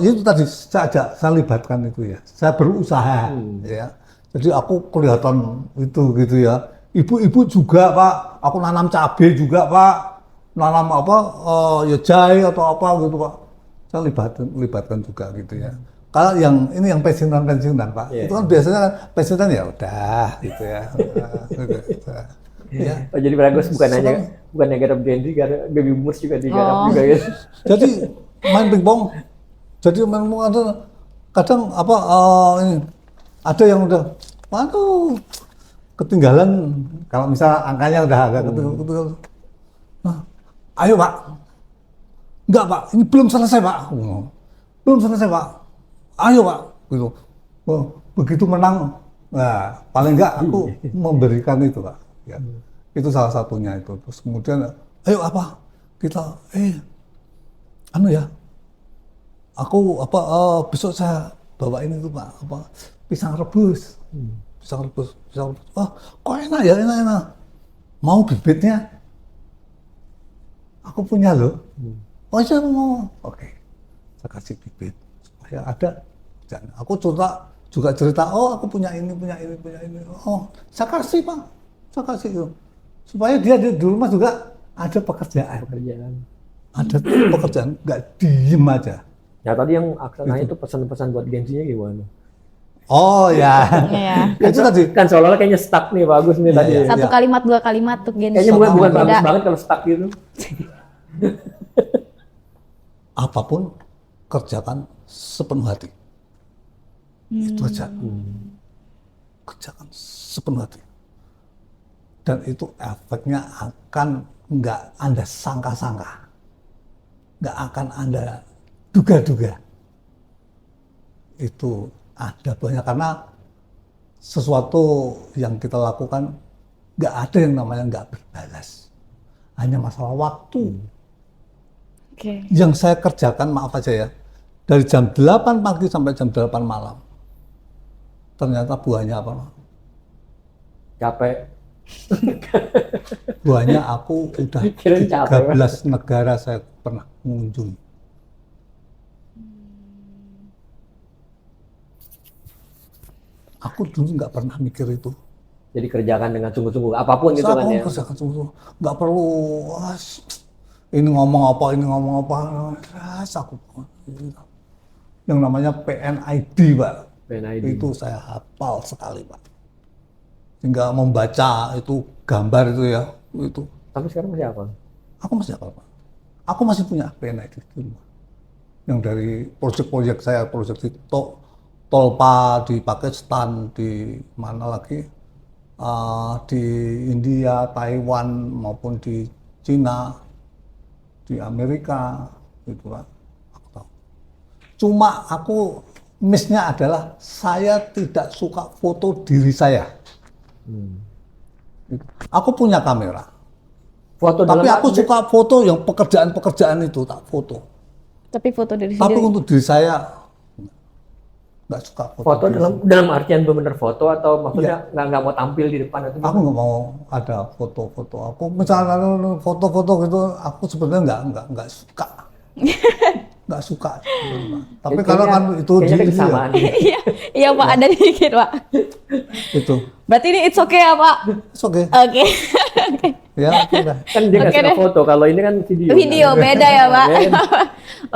itu tadi saya libatkan itu ya, saya berusaha ya. Jadi aku kelihatan itu gitu ya. Ibu-ibu juga, Pak, aku nanam cabai juga, Pak. nanam apa ya jahe atau apa gitu Pak. Saya libatkan juga gitu ya. Kalau yang pensiunan Pak, Iya, itu kan biasanya kan pensiunan ya udah gitu ya. Gitu. Ya. Oh, jadi bagus bukan Senang. hanya garap Gen Z, garap baby boomers juga digarap Oh. juga ya. Jadi main pingpong, kadang apa ini ada yang udah, waduh ketinggalan kalau misal angkanya udah agak ketinggalan. Nah, ayo Pak, enggak Pak, ini belum selesai Pak, belum selesai Pak, ayo Pak, gitu. Oh, begitu menang, nah paling enggak aku memberikan itu Pak. Ya. Itu salah satunya itu. Terus kemudian, ayo apa kita, anu ya, aku apa besok saya bawain itu Pak, apa pisang rebus, pisang rebus. Oh, kok enak ya, enak. Mau bibitnya? Aku punya loh. Oh iya mau. Oke, saya kasih bibit supaya ada. Dan aku juga cerita, oh aku punya ini. Oh, saya kasih Pak, saya kasih itu. Supaya dia di rumah juga ada pekerjaan. Ada pekerjaan, nggak diem aja. Ya tadi yang Aksana itu pesan-pesan buat Gen Z-nya gimana? Oh ya, Iya. itu tadi. Kan seolah-olah kayaknya stuck nih bagus nih Iya, tadi. iya. Satu kalimat, 2 kalimat tuh Gen Z. Kayaknya bukan Beda. bagus banget kalau stuck gitu. Apapun kerjakan sepenuh hati. Itu aja. Kerjakan sepenuh hati. Dan itu efeknya akan nggak Anda sangka-sangka. Nggak akan Anda duga-duga. Itu ada banyak karena sesuatu yang kita lakukan nggak ada yang namanya nggak berbalas. Hanya masalah waktu. Oke. Yang saya kerjakan, maaf aja ya, dari jam 8 pagi sampai jam 8 malam. Ternyata buahnya apa? Capek. Buahnya aku udah Kirain capek, 13 negara saya pernah mengunjungi. Aku dulu nggak pernah mikir itu. Jadi kerjakan dengan sungguh-sungguh apapun gitu kan Saya ya. kerjakan sungguh-sungguh. Nggak perlu, ini ngomong apa, aku yang namanya PNID, Pak. PNID. Itu saya hafal sekali, Pak. Hingga membaca itu gambar itu ya, itu. Tapi sekarang masih apa? Aku masih hafal, Pak. Aku masih punya PNID di rumah. Yang dari proyek-proyek saya, proyek di Tolpa di Pakistan, di mana lagi, di India, Taiwan maupun di Cina, di Amerika, gitu Pak. Aku tahu. Cuma aku miss-nya adalah saya tidak suka foto diri saya. Aku punya kamera, Foto tapi dalam aku suka foto yang pekerjaan-pekerjaan itu tak foto. Tapi foto dari Tapi sendiri. untuk diri saya nggak suka foto diri saya. dalam artian benar foto atau maksudnya nggak mau tampil di depan atau Aku nggak mau ada foto-foto. Aku misalnya foto-foto gitu, aku sebenarnya nggak suka. Nggak suka. Tapi karena kan itu kayaknya di kesamaan. Iya, iya Pak, ada dikit Pak. itu. Berarti ini it's okay ya Pak? It's okay. Oke. Ya, oke dah. Kan dia nggak Oke suka deh. foto, kalau ini kan video. Video kan. beda ya Pak. Beda.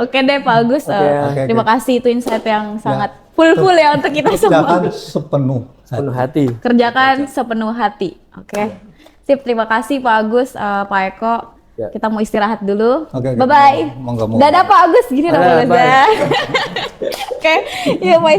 Oke deh Pak Agus. Oke. Terima kasih itu insight yang sangat full ya untuk kita Kerjakan semua. sepenuh Penuh hati. Kerjakan sepenuh hati. Oke. Sip, terima kasih Pak Agus, Pak Eko. Ya. Kita mau istirahat dulu. Oke, Bye bye. monggo. Dadah Pak Agus, gini dong Dadah, Pak Agus. bye. Oke, iya Pak.